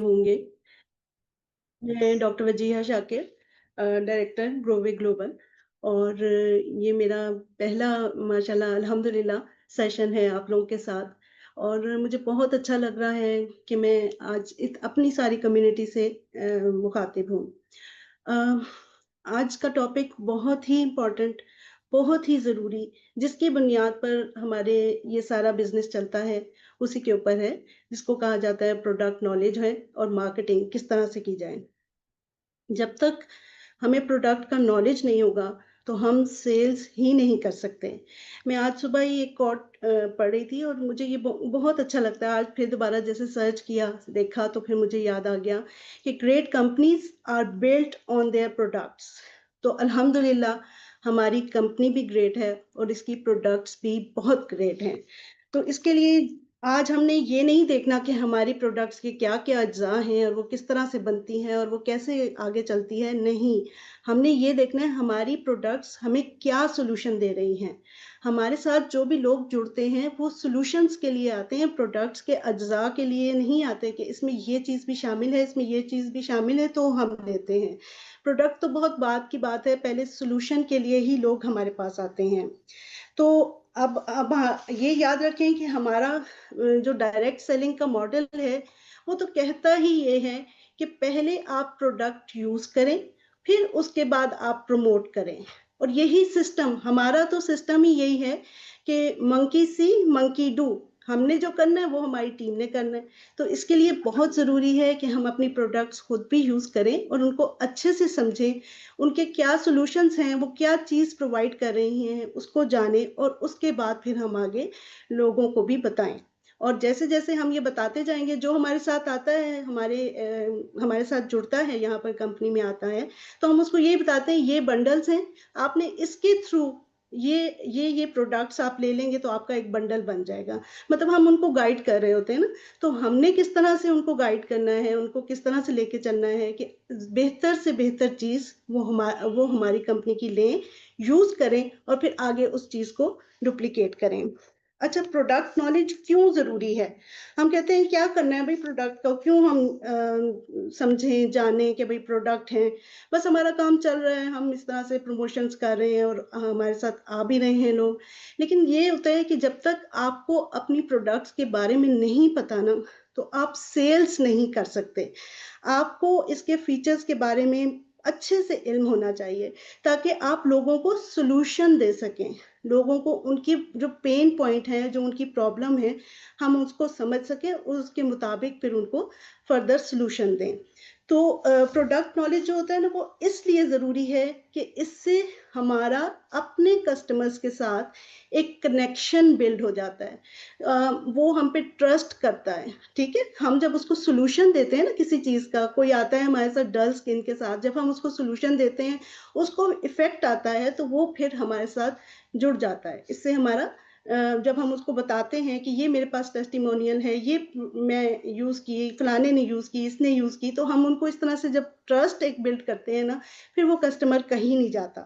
होंगे। मैं doctor Wajiha Shakir, director Grove Global. और ये मेरा पहला माशाल्लाह अल्हम्दुलिल्लाह सेशन है आप लोगों के साथ। और मुझे बहुत अच्छा लग रहा है कि मैं आज अपनी सारी कम्युनिटी से मुखातिब हूँ। अ, आज का टॉपिक बहुत ही इम्पोर्टेंट, बहुत ही ज़रूरी, जिसकी बुनियाद पर हमारे ये सारा बिजनेस चलता है, उसी के ऊपर है, जिसको कहा जाता है प्रोडक्ट नॉलेज है और मार्केटिंग किस तरह से की जाए। जब तक हमें प्रोडक्ट का नॉलेज नहीं होगा तो हम सेल्स ही नहीं कर सकते। मैं आज सुबह ही एक कोट पढ़ रही थी और मुझे ये बहुत अच्छा लगता है। आज फिर दोबारा जैसे सर्च किया, देखा तो फिर मुझे याद आ गया कि great companies are built on their products. तो अल्हम्दुलिल्लाह हमारी कंपनी भी ग्रेट है और इसकी प्रोडक्ट्स भी बहुत ग्रेट हैं। तो इसके लिए आज हमने ये नहीं देखना कि हमारी प्रोडक्ट्स के क्या-क्या अज्जा हैं और वो किस तरह से बनती हैं और वो कैसे आगे चलती है, नहीं। हमने ये देखना है हमारी प्रोडक्ट्स हमें क्या सॉल्यूशन दे रही हैं। हमारे साथ जो भी लोग जुड़ते हैं वो सॉल्यूशंस के लिए आते हैं, प्रोडक्ट्स के अज्जा के लिए नहीं आते कि इसमें ये चीज़ भी शामिल है, इसमें ये चीज़ भी शामिल है तो हम लेते हैं। प्रोडक्ट तो बहुत बाद की बात है, पहले सॉल्यूशन के लिए ही लोग हमारे पास आते हैं। तो अब हाँ, ये याद रखें कि हमारा जो डायरेक्ट सेलिंग का मॉडल है, वो तो कहता ही ये है कि पहले आप प्रोडक्ट यूज़ करें, फिर उसके बाद आप प्रमोट करें। और यही सिस्टम, हमारा तो सिस्टम ही यही है कि मंकी सी मंकी डू। हमने जो करना है वो हमारी टीम ने करना है। तो इसके लिए बहुत ज़रूरी है कि हम अपनी प्रोडक्ट्स खुद भी यूज़ करें और उनको अच्छे से समझें, उनके क्या सॉल्यूशंस हैं, वो क्या चीज़ प्रोवाइड कर रही हैं, उसको जानें और उसके बाद फिर हम आगे लोगों को भी बताएँ। और जैसे-जैसे हम ये बताते जाएँगे, जो हमारे साथ आता है, हमारे साथ जुड़ता है, यहाँ पर कंपनी में आता है, तो हम उसको यही बताते हैं, ये बंडल्स हैं, आपने इसके थ्रू ये प्रोडक्ट्स आप ले लेंगे तो आपका एक बंडल बन जाएगा। मतलब हम उनको गाइड कर रहे होते हैं ना, तो हमने किस तरह से उनको गाइड करना है, उनको किस तरह से लेके चलना है कि बेहतर से बेहतर चीज़ वो हमारी कंपनी की लें, यूज़ करें और फिर आगे उस चीज़ को डुप्लिकेट करें। अच्छा, प्रोडक्ट नॉलेज क्यों ज़रूरी है? हम कहते हैं क्या करना है भई प्रोडक्ट का, क्यों हम समझें, जानें कि भई प्रोडक्ट है, बस हमारा काम चल रहा है, हम इस तरह से प्रमोशंस कर रहे हैं और हमारे साथ आ भी रहे हैं लोग। लेकिन ये होता है कि जब तक आपको अपनी प्रोडक्ट्स के बारे में नहीं पता ना, तो आप सेल्स नहीं कर सकते। आपको इसके फीचर्स के बारे में अच्छे से इल्म होना चाहिए, ताकि आप लोगों को सॉल्यूशन दे सकें। लोगों को उनकी जो पेन पॉइंट है, जो उनकी प्रॉब्लम है, हम उसको समझ सकें और उसके मुताबिक फिर उनको फर्दर सॉल्यूशन दें। तो प्रोडक्ट नॉलेज जो होता है ना, वो इसलिए ज़रूरी है कि इससे हमारा अपने कस्टमर्स के साथ एक कनेक्शन बिल्ड हो जाता है। वो हम पे ट्रस्ट करता है, ठीक है? हम जब उसको सॉल्यूशन देते हैं ना किसी चीज़ का, कोई आता है हमारे साथ डल स्किन के साथ, जब हम उसको सॉल्यूशन देते हैं, उसको इफ़ेक्ट आता है, तो वो फिर हमारे साथ जुड़ जाता है। इससे हमारा जब हम उसको बताते हैं कि ये मेरे पास टेस्टिमोनियल है, ये मैं यूज़ की, फलाने ने यूज़ की, इसने यूज़ की, तो हम उनको इस तरह से जब ट्रस्ट एक बिल्ड करते हैं ना, फिर वो कस्टमर कहीं नहीं जाता।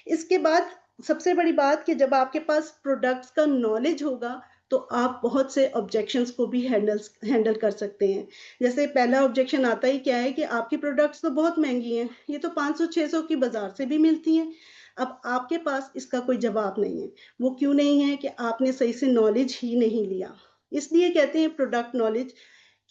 इसके बाद सबसे बड़ी बात कि जब आपके पास प्रोडक्ट्स का नॉलेज होगा, तो आप बहुत से ऑब्जेक्शंस को भी हैंडल कर सकते हैं। जैसे पहला ऑब्जेक्शन आता ही क्या है कि आपकी प्रोडक्ट्स तो बहुत महँगी हैं, ये तो 500-600 की बाज़ार से भी मिलती हैं। अब आपके पास इसका कोई जवाब नहीं है। वो क्यों नहीं है कि आपने सही से नॉलेज ही नहीं लिया। इसलिए कहते हैं प्रोडक्ट नॉलेज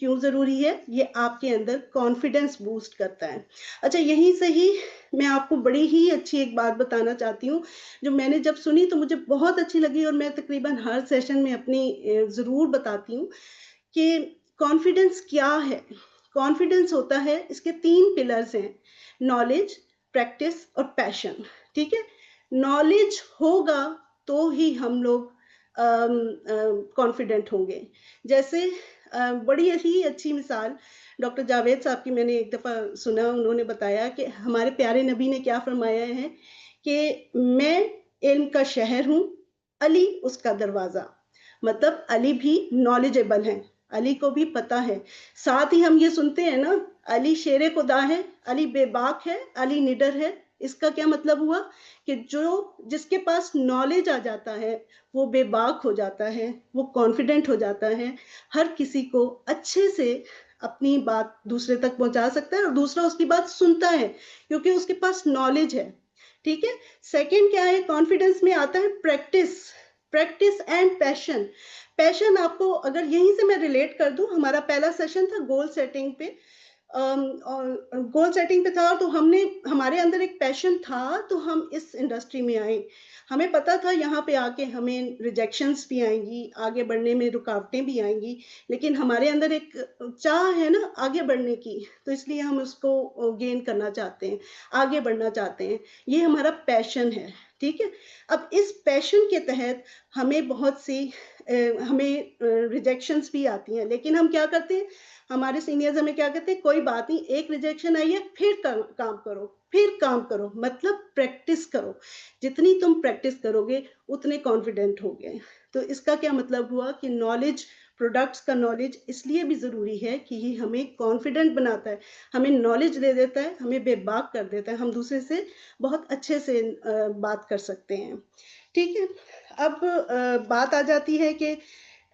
क्यों ज़रूरी है? ये आपके अंदर कॉन्फिडेंस बूस्ट करता है। अच्छा, यहीं से ही मैं आपको बड़ी ही अच्छी एक बात बताना चाहती हूँ, जो मैंने जब सुनी तो मुझे बहुत अच्छी लगी और मैं तकरीबन हर सेशन में अपनी ज़रूर बताती हूँ कि कॉन्फिडेंस क्या है? कॉन्फिडेंस होता है, इसके 3 पिलर्स हैं, नॉलेज, प्रैक्टिस और पैशन, ठीक है? नॉलेज होगा तो ही हम लोग कॉन्फिडेंट होंगे। जैसे बड़ी ही अच्छी मिसाल डॉक्टर जावेद साहब की मैंने एक दफ़ा सुना, उन्होंने बताया कि हमारे प्यारे नबी ने क्या फरमाया है कि मैं इल्म का शहर हूँ, अली उसका दरवाज़ा। मतलब अली भी नॉलेजेबल हैं, अली को भी पता है। साथ ही हम ये सुनते हैं ना, अली शेरे खुदा है, अली बेबाक है, अली निडर है। इसका क्या मतलब हुआ कि जो जिसके पास नॉलेज आ जाता है, वो बेबाक हो जाता है, वो कॉन्फिडेंट हो जाता है, हर किसी को अच्छे से अपनी बात दूसरे तक पहुँचा सकता है और दूसरा उसकी बात सुनता है, क्योंकि उसके पास नॉलेज है, ठीक है? सेकंड क्या है, कॉन्फिडेंस में आता है practice, practice and passion. Passion आपको अगर यहीं से मैं रिलेट कर दूँ, हमारा पहला सेशन था गोल सेटिंग पे। और गोल सेटिंग पे था, तो हमने हमारे अंदर एक पैशन था, तो हम इस इंडस्ट्री में आए। हमें पता था यहाँ पे आके हमें रिजेक्शंस भी आएँगी, आगे बढ़ने में रुकावटें भी आएँगी, लेकिन हमारे अंदर एक चाह है ना आगे बढ़ने की, तो इसलिए हम उसको गेन करना चाहते हैं, आगे बढ़ना चाहते हैं। ये हमारा पैशन है, ठीक है? अब इस पैशन के तहत हमें बहुत सी हमें रिजेक्शंस भी आती हैं, लेकिन हम क्या करते हैं, हमारे सीनियर्स हमें क्या कहते हैं, कोई बात नहीं, एक रिजेक्शन आई है, फिर काम करो, फिर काम करो, मतलब प्रैक्टिस करो। जितनी तुम प्रैक्टिस करोगे, उतने कॉन्फिडेंट होगे। तो इसका क्या मतलब हुआ कि नॉलेज, प्रोडक्ट्स का नॉलेज इसलिए भी ज़रूरी है कि ये हमें कॉन्फिडेंट बनाता है, हमें नॉलेज दे देता है, हमें बेबाक कर देता है, हम दूसरे से बहुत अच्छे से बात कर सकते हैं। ठीक है? अब बात आ जाती है कि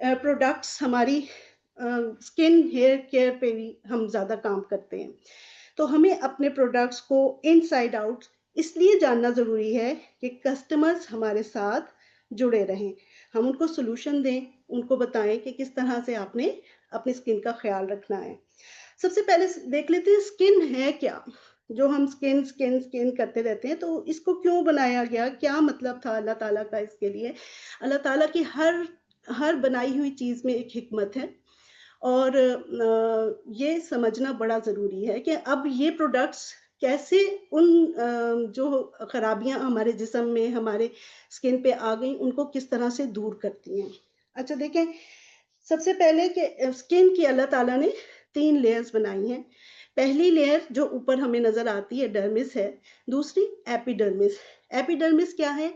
प्रोडक्ट्स हमारी स्किन हेयर केयर पे भी हम ज़्यादा काम करते हैं। तो हमें अपने प्रोडक्ट्स को इनसाइड आउट इसलिए जानना ज़रूरी है कि कस्टमर्स हमारे साथ जुड़े रहें। हम उनको सॉल्यूशन दें, उनको बताएँ कि किस तरह से आपने अपनी स्किन का ख़्याल रखना है। सबसे पहले देख लेते हैं स्किन है क्या? जो हम स्किन, स्किन, स्किन करते रहते हैं, तो इसको क्यों बनाया गया? क्या मतलब था अल्लाह ताला का इसके लिए? अल्लाह ताला की हर हर बनाई हुई चीज़ में एक हिकमत है। और ये समझना बड़ा ज़रूरी है कि अब ये प्रोडक्ट्स कैसे उन जो खराबियाँ हमारे जिस्म में, हमारे स्किन पे आ गई, उनको किस तरह से दूर करती हैं। अच्छा देखें, सबसे पहले कि स्किन की अल्लाह ताला ने 3 लेयर्स बनाई हैं। पहली लेयर जो ऊपर हमें नज़र आती है डर्मिस है, दूसरी एपिडर्मिस। एपिडर्मिस क्या है?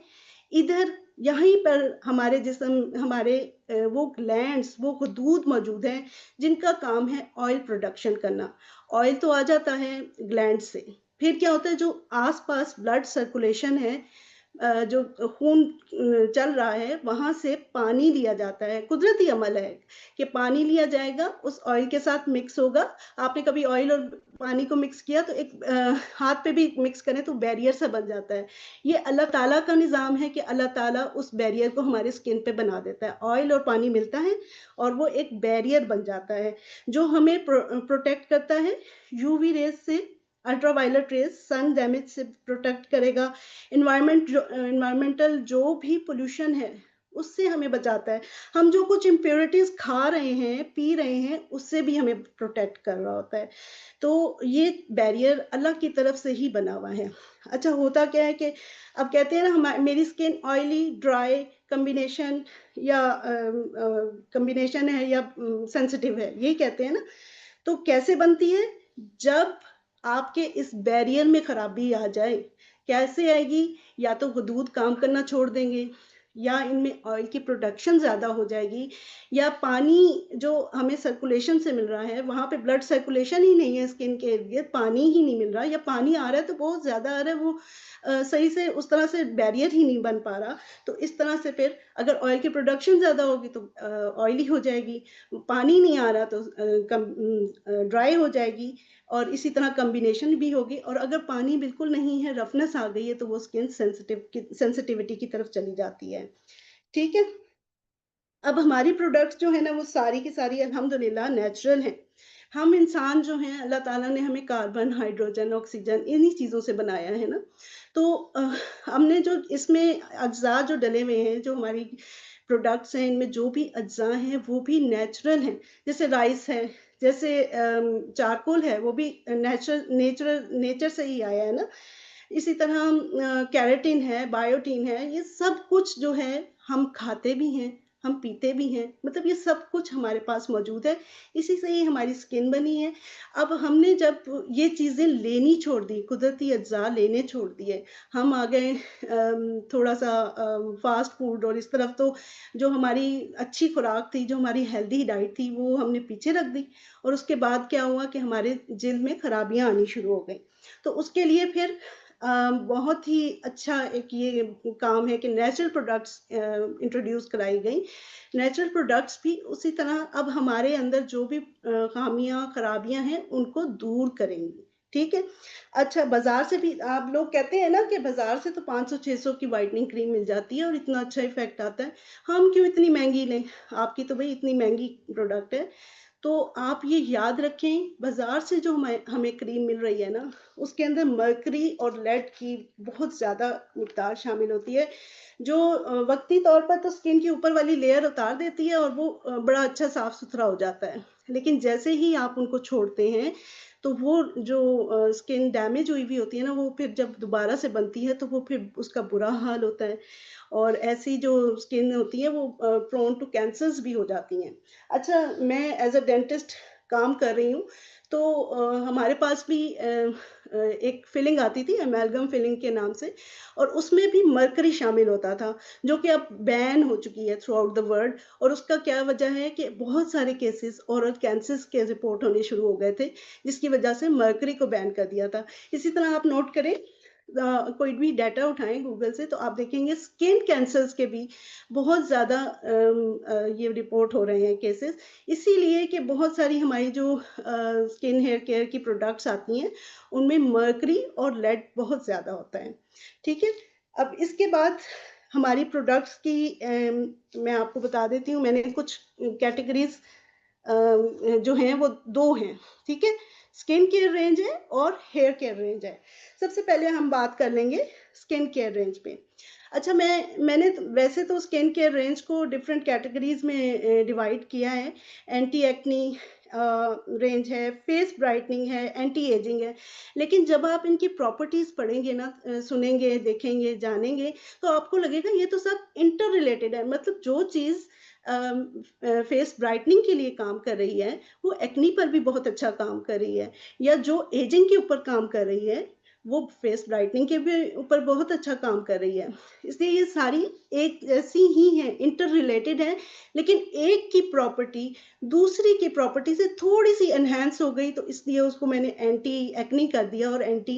इधर यहीं पर हमारे जिस्म हमारे वो ग्लैंड्स, वो हदूद मौजूद हैं, जिनका काम है ऑयल प्रोडक्शन करना। ऑयल तो आ जाता है ग्लैंड से, फिर क्या होता है जो आस-पास ब्लड सर्कुलेशन है, जो खून चल रहा है, वहाँ से पानी लिया जाता है, कुदरती अमल है कि पानी लिया जाएगा, उस ऑयल के साथ मिक्स होगा। आपने कभी ऑयल और पानी को मिक्स किया तो एक हाथ पे भी मिक्स करें तो बैरियर सा बन जाता है। ये अल्लाह ताला का निज़ाम है कि अल्लाह ताला उस बैरियर को हमारे स्किन पे बना देता है। ऑयल और पानी मिलता है और वो एक बैरियर बन जाता है, जो हमें प्रोटेक्ट करता है यूवी रेज़ से, अल्ट्रावायलेट रेज़, सन डैमेज से प्रोटेक्ट करेगा। एनवायरमेंटल जो भी पॉल्यूशन है, उससे हमें बचाता है। हम जो कुछ इम्प्योरिटीज़ खा रहे हैं, पी रहे हैं, उससे भी हमें प्रोटेक्ट कर रहा होता है। तो ये बैरियर अल्लाह की तरफ से ही बना हुआ है। अच्छा होता क्या है कि अब कहते हैं ना मेरी स्किन ऑयली, ड्राई कॉम्बिनेशन या कॉम्बिनेशन है या सेंसिटिव है, यही कहते हैं ना? तो कैसे बनती है? जब आपके इस बैरियर में खराबी आ जाए, कैसे आएगी? या तो हदूद काम करना छोड़ देंगे, या इनमें ऑयल की प्रोडक्शन ज़्यादा हो जाएगी, या पानी जो हमें सर्कुलेशन से मिल रहा है, वहाँ पे ब्लड सर्कुलेशन ही नहीं है स्किन के इर्द-गिर्द, पानी ही नहीं मिल रहा, या पानी आ रहा है तो बहुत ज़्यादा आ रहा है, वो सही से उस तरह से बैरियर ही नहीं बन पा रहा। तो इस तरह से फिर अगर ऑयल की प्रोडक्शन ज़्यादा होगी तो ऑयली हो जाएगी, पानी नहीं आ रहा तो ड्राई हो जाएगी, और इसी तरह कॉम्बिनेशन भी होगी, और अगर पानी बिल्कुल नहीं है, रफनेस आ गई है, तो वो स्किन सेंसिटिविटी की तरफ चली जाती है। ठीक है? अब हमारी प्रोडक्ट्स जो है ना वो सारी की सारी अल्हम्दुलिल्लाह नेचुरल हैं। हम इंसान जो हैं अल्लाह ताला ने हमें कार्बन, हाइड्रोजन, ऑक्सीजन इन्हीं चीज़ों से बनाया है ना। तो हमने जो इसमें अज्ज़ा जो डले हुए हैं, जो हमारी प्रोडक्ट्स हैं, इनमें जो भी अज्ज़ा हैं वो भी नेचुरल हैं। जैसे राइस है, जैसे चारकोल है, वो भी नेचर से ही आया है ना। इसी तरह केराटिन है, बायोटिन है, ये सब कुछ जो है हम खाते भी हैं, हम पीते भी हैं, मतलब ये सब कुछ हमारे पास मौजूद है, इसी से ही हमारी स्किन बनी है। अब हमने जब ये चीज़ें लेनी छोड़ दी, कुदरती अज्ज़ा लेने छोड़ दिए, हम आ गए थोड़ा-सा फ़ास्ट फूड और इस तरफ, तो जो हमारी अच्छी खुराक थी, जो हमारी हेल्दी डाइट थी, वो हमने पीछे रख दी, और उसके बाद क्या हुआ कि हमारे जिल्द में खराबियाँ आनी शुरू हो गई। तो उसके लिए फिर बहुत ही अच्छा एक ये काम है कि नेचुरल प्रोडक्ट्स इंट्रोड्यूस कराई गई। नेचुरल प्रोडक्ट्स भी उसी तरह अब हमारे अंदर जो भी खामियाँ, खराबियाँ हैं, उनको दूर करेंगी, ठीक है? अच्छा, बाज़ार से भी आप लोग कहते हैं ना कि बाज़ार से तो 500-600 की व्हाइटनिंग क्रीम मिल जाती है और इतना अच्छा इफ़ेक्ट आता है। हम क्यों इतनी महँगी लें? आपकी तो भई इतनी महँगी प्रोडक्ट है। तो आप ये याद रखें, बाज़ार से जो हमें हमें क्रीम मिल रही है ना, उसके अंदर मर्करी और लेड की बहुत ज़्यादा मिक़दार शामिल होती है, जो वक़्ती तौर पर तो स्किन की ऊपर वाली लेयर उतार देती है और वो बड़ा अच्छा साफ़-सुथरा हो जाता है। लेकिन जैसे ही आप उनको छोड़ते हैं, तो वो जो स्किन डैमेज हुई हुई होती है ना, वो फिर जब दोबारा से बनती है, तो वो फिर उसका बुरा हाल होता है। और ऐसी जो स्किन होती है वो प्रोन टू कैंसर्स भी हो जाती हैं। अच्छा, मैं एज़ अ डेंटिस्ट काम कर रही हूँ, तो हमारे पास भी एक फिलिंग आती थी अमेल्गम फिलिंग के नाम से और उसमें भी मरकरी शामिल होता था, जो कि अब बैन हो चुकी है थ्रू आउट द वर्ल्ड। और उसका क्या वजह है कि बहुत सारे केसेस ओरल कैंसर्स के रिपोर्ट होने शुरू हो गए थे, जिसकी वजह से मरकरी को बैन कर दिया था। इसी तरह आप नोट करें, कोई भी डाटा उठाएँ गूगल से तो आप देखेंगे स्किन कैंसर्स के भी बहुत ज़्यादा ये रिपोर्ट हो रहे हैं केसेस। इसीलिए कि बहुत सारी हमारी जो स्किन हेयर केयर की प्रोडक्ट्स आती हैं, उनमें मर्करी और लेड बहुत ज़्यादा होता है, ठीक है? अब इसके बाद हमारी प्रोडक्ट्स की मैं आपको बता देती हूँ, मैंने कुछ कैटेगरीज़ जो हैं वो 2 हैं, ठीक है? स्किन केयर रेंज है और हेयर केयर रेंज है। सबसे पहले हम बात कर लेंगे स्किन केयर रेंज पे। अच्छा, मैंने तो वैसे तो स्किन केयर रेंज को डिफरेंट कैटेगरीज़ में डिवाइड किया है। एंटी एक्ने रेंज है, फेस ब्राइटनिंग है, एंटी एजिंग है। लेकिन जब आप इनकी प्रॉपर्टीज़ पढ़ेंगे ना, सुनेंगे, देखेंगे, जानेंगे, तो आपको लगेगा ये तो सब इंटर रिलेटेड है। मतलब जो चीज़ फेस ब्राइटनिंग के लिए काम कर रही है, वो एक्ने पर भी बहुत अच्छा काम कर रही है, या जो एजिंग के ऊपर काम कर रही है, वो फेस ब्राइटनिंग के भी ऊपर बहुत अच्छा काम कर रही है। इसलिए ये सारी एक जैसी ही हैं, इंटर रिलेटेड हैं, लेकिन एक की प्रॉपर्टी दूसरी की प्रॉपर्टी से थोड़ी-सी एनहांस हो गई, तो इसलिए उसको मैंने एंटी एक्ने कर दिया और एंटी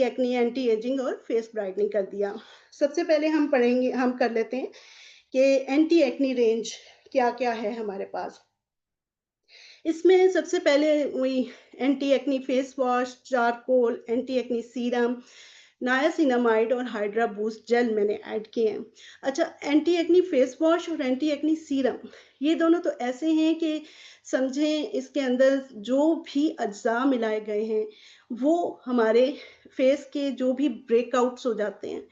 एक्ने, एंटी एजिंग और फेस ब्राइटनिंग कर दिया। सबसे पहले हम कर लेते हैं कि एंटी एक्ने रेंज क्या-क्या है हमारे पास। इसमें सबसे पहले वही anti acne face wash, charcoal, anti acne serum, niacinamide और हाइड्रा बूस्ट जेल मैंने ऐड किए हैं। अच्छा, एंटी एक्ने फेस वॉश और एंटी एक्ने सीरम, ये दोनों तो ऐसे हैं कि समझें इसके अंदर जो भी अज्जा मिलाए गए हैं, वो हमारे फेस के जो भी ब्रेकआउट्स हो जाते हैं,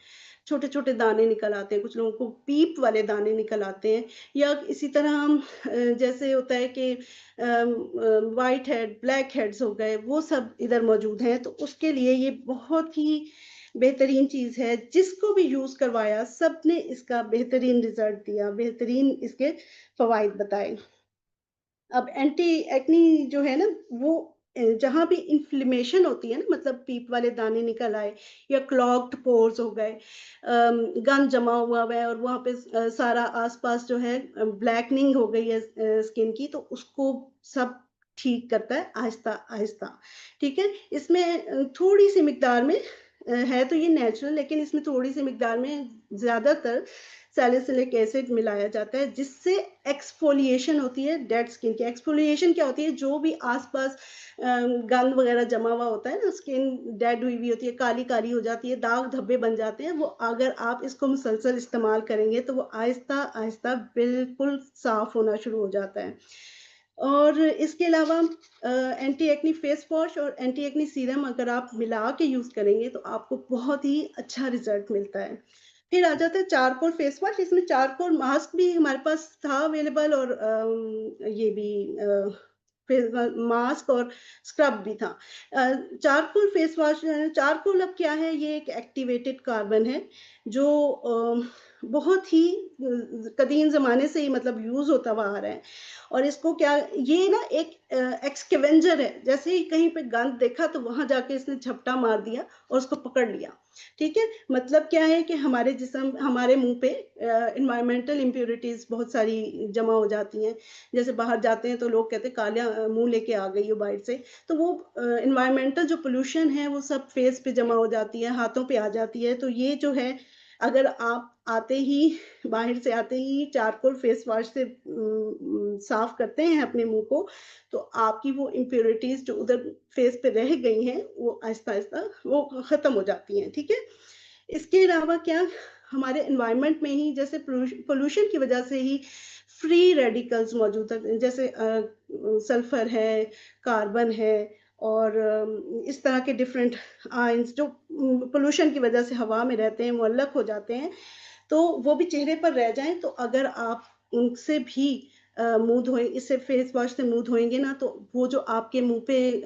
छोटे-छोटे दाने निकल आते हैं, कुछ लोगों को पीप वाले दाने निकल आते हैं, या इसी तरह हम जैसे होता है कि व्हाइट हेड, ब्लैक हेड्स हो गए, वो सब इधर मौजूद हैं, तो उसके लिए ये बहुत ही बेहतरीन चीज़ है। जिसको भी यूज़ करवाया, सबने इसका बेहतरीन रिज़ल्ट दिया, बेहतरीन इसके फ़वाइद बताए। अब एंटी एक्ने जो है ना, वो जहाँ भी इन्फ्लेमेशन होती है ना, मतलब पीप वाले दाने निकल आए या क्लॉग्ड पोर्स हो गए, गंद जमा हुआ है और वहाँ पे सारा आस-पास जो है ब्लैकनिंग हो गई है स्किन की, तो उसको सब ठीक करता है आहिस्ता-आहिस्ता, ठीक है? इसमें थोड़ी-सी मिकदार में है तो ये नेचुरल, लेकिन इसमें थोड़ी-सी मिकदार में ज़्यादातर सैलिसिलिक एसिड मिलाया जाता है, जिससे एक्सफोलिएशन होती है डेड स्किन की। एक्सफोलिएशन क्या होती है? जो भी आस-पास गंद वगैरह जमा हुआ होता है ना, स्किन डेड हुई हुई होती है, काली-काली हो जाती है, दाग धब्बे बन जाते हैं, वो अगर आप इसको मुसलसल इस्तेमाल करेंगे, तो वो आहिस्ता-आहिस्ता बिल्कुल साफ़ होना शुरू हो जाता है। और इसके अलावा एंटी एक्ने फेस वॉश और एंटी एक्ने सीरम अगर आप मिला के यूज़ करेंगे, तो आपको बहुत ही अच्छा रिज़ल्ट मिलता है। फिर आ जाता है चारकोल फेस वॉश, इसमें चारकोल मास्क भी हमारे पास था अवेलेबल और ये भी फेस मास्क और स्क्रब भी था। चारकोल फेस वॉश चारकोल अब क्या है, ये एक एक्टिवेटेड कार्बन है जो बहुत ही कदीम ज़माने से ही मतलब यूज़ होता हुआ आ रहा है। और इसको क्या ये ना एक एक्सकेवेंजर है, जैसे ही कहीं पे गंद देखा तो वहाँ जाके इसने झपटा मार दिया और उसको पकड़ लिया, ठीक है? मतलब क्या है कि हमारे जिस्म हमारे मुँह पे एनवायरमेंटल इम्प्यूरिटीज़ बहुत सारी जमा हो जाती हैं। जैसे बाहर जाते हैं तो लोग कहते हैं कालिया मुँह लेके आ गई हो बाहर से, तो वो एनवायरमेंटल जो पॉल्यूशन है वो सब फेस पे जमा हो जाती है, हाथों पे आ जाती है। तो ये जो है अगर आप आते ही बाहर से आते ही चारकोल फेस वॉश से साफ करते हैं अपने मुँह को, तो आपकी वो इम्प्यूरिटीज़ जो उधर फेस पे रह गई हैं, वो आहिस्ता-आहिस्ता वो खत्म हो जाती हैं, ठीक है? इसके अलावा क्या हमारे एनवायरनमेंट में ही जैसे पोल्यूशन की वजह से ही फ्री रेडिकल्स मौजूद हैं, जैसे सल्फर है, कार्बन है और इस तरह के डिफरेंट आयंस जो पोल्यूशन की वजह से हवा में रहते हैं, मुअल्लक हो जाते हैं, तो वो भी चेहरे पर रह जाएँ, तो अगर आप उनसे भी मुँह धोएँ इससे फेस वॉश से मुँह धोएँगे ना, तो वो जो आपके मुँह पे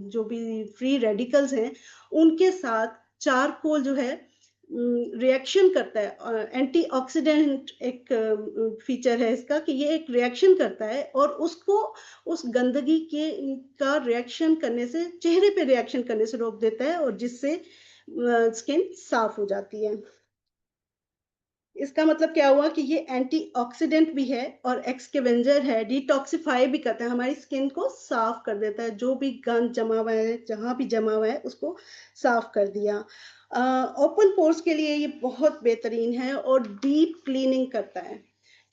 जो भी फ्री रेडिकल्स हैं, उनके साथ चारकोल जो है रिएक्शन करता है। एंटीऑक्सीडेंट एक फीचर है इसका कि ये एक रिएक्शन करता है और उसको उस गंदगी के का रिएक्शन करने से चेहरे पे रिएक्शन करने से रोक देता है और जिससे स्किन साफ हो जाती है। इसका मतलब क्या हुआ कि ये एंटीऑक्सीडेंट भी है और एक्सकेवेंजर है, डिटॉक्सिफाई भी करता है, हमारी स्किन को साफ कर देता है, जो भी गंद जमा हुआ है, जहाँ भी जमा हुआ है, उसको साफ कर दिया। ओपन पोर्स के लिए ये बहुत बेहतरीन है और डीप क्लीनिंग करता है,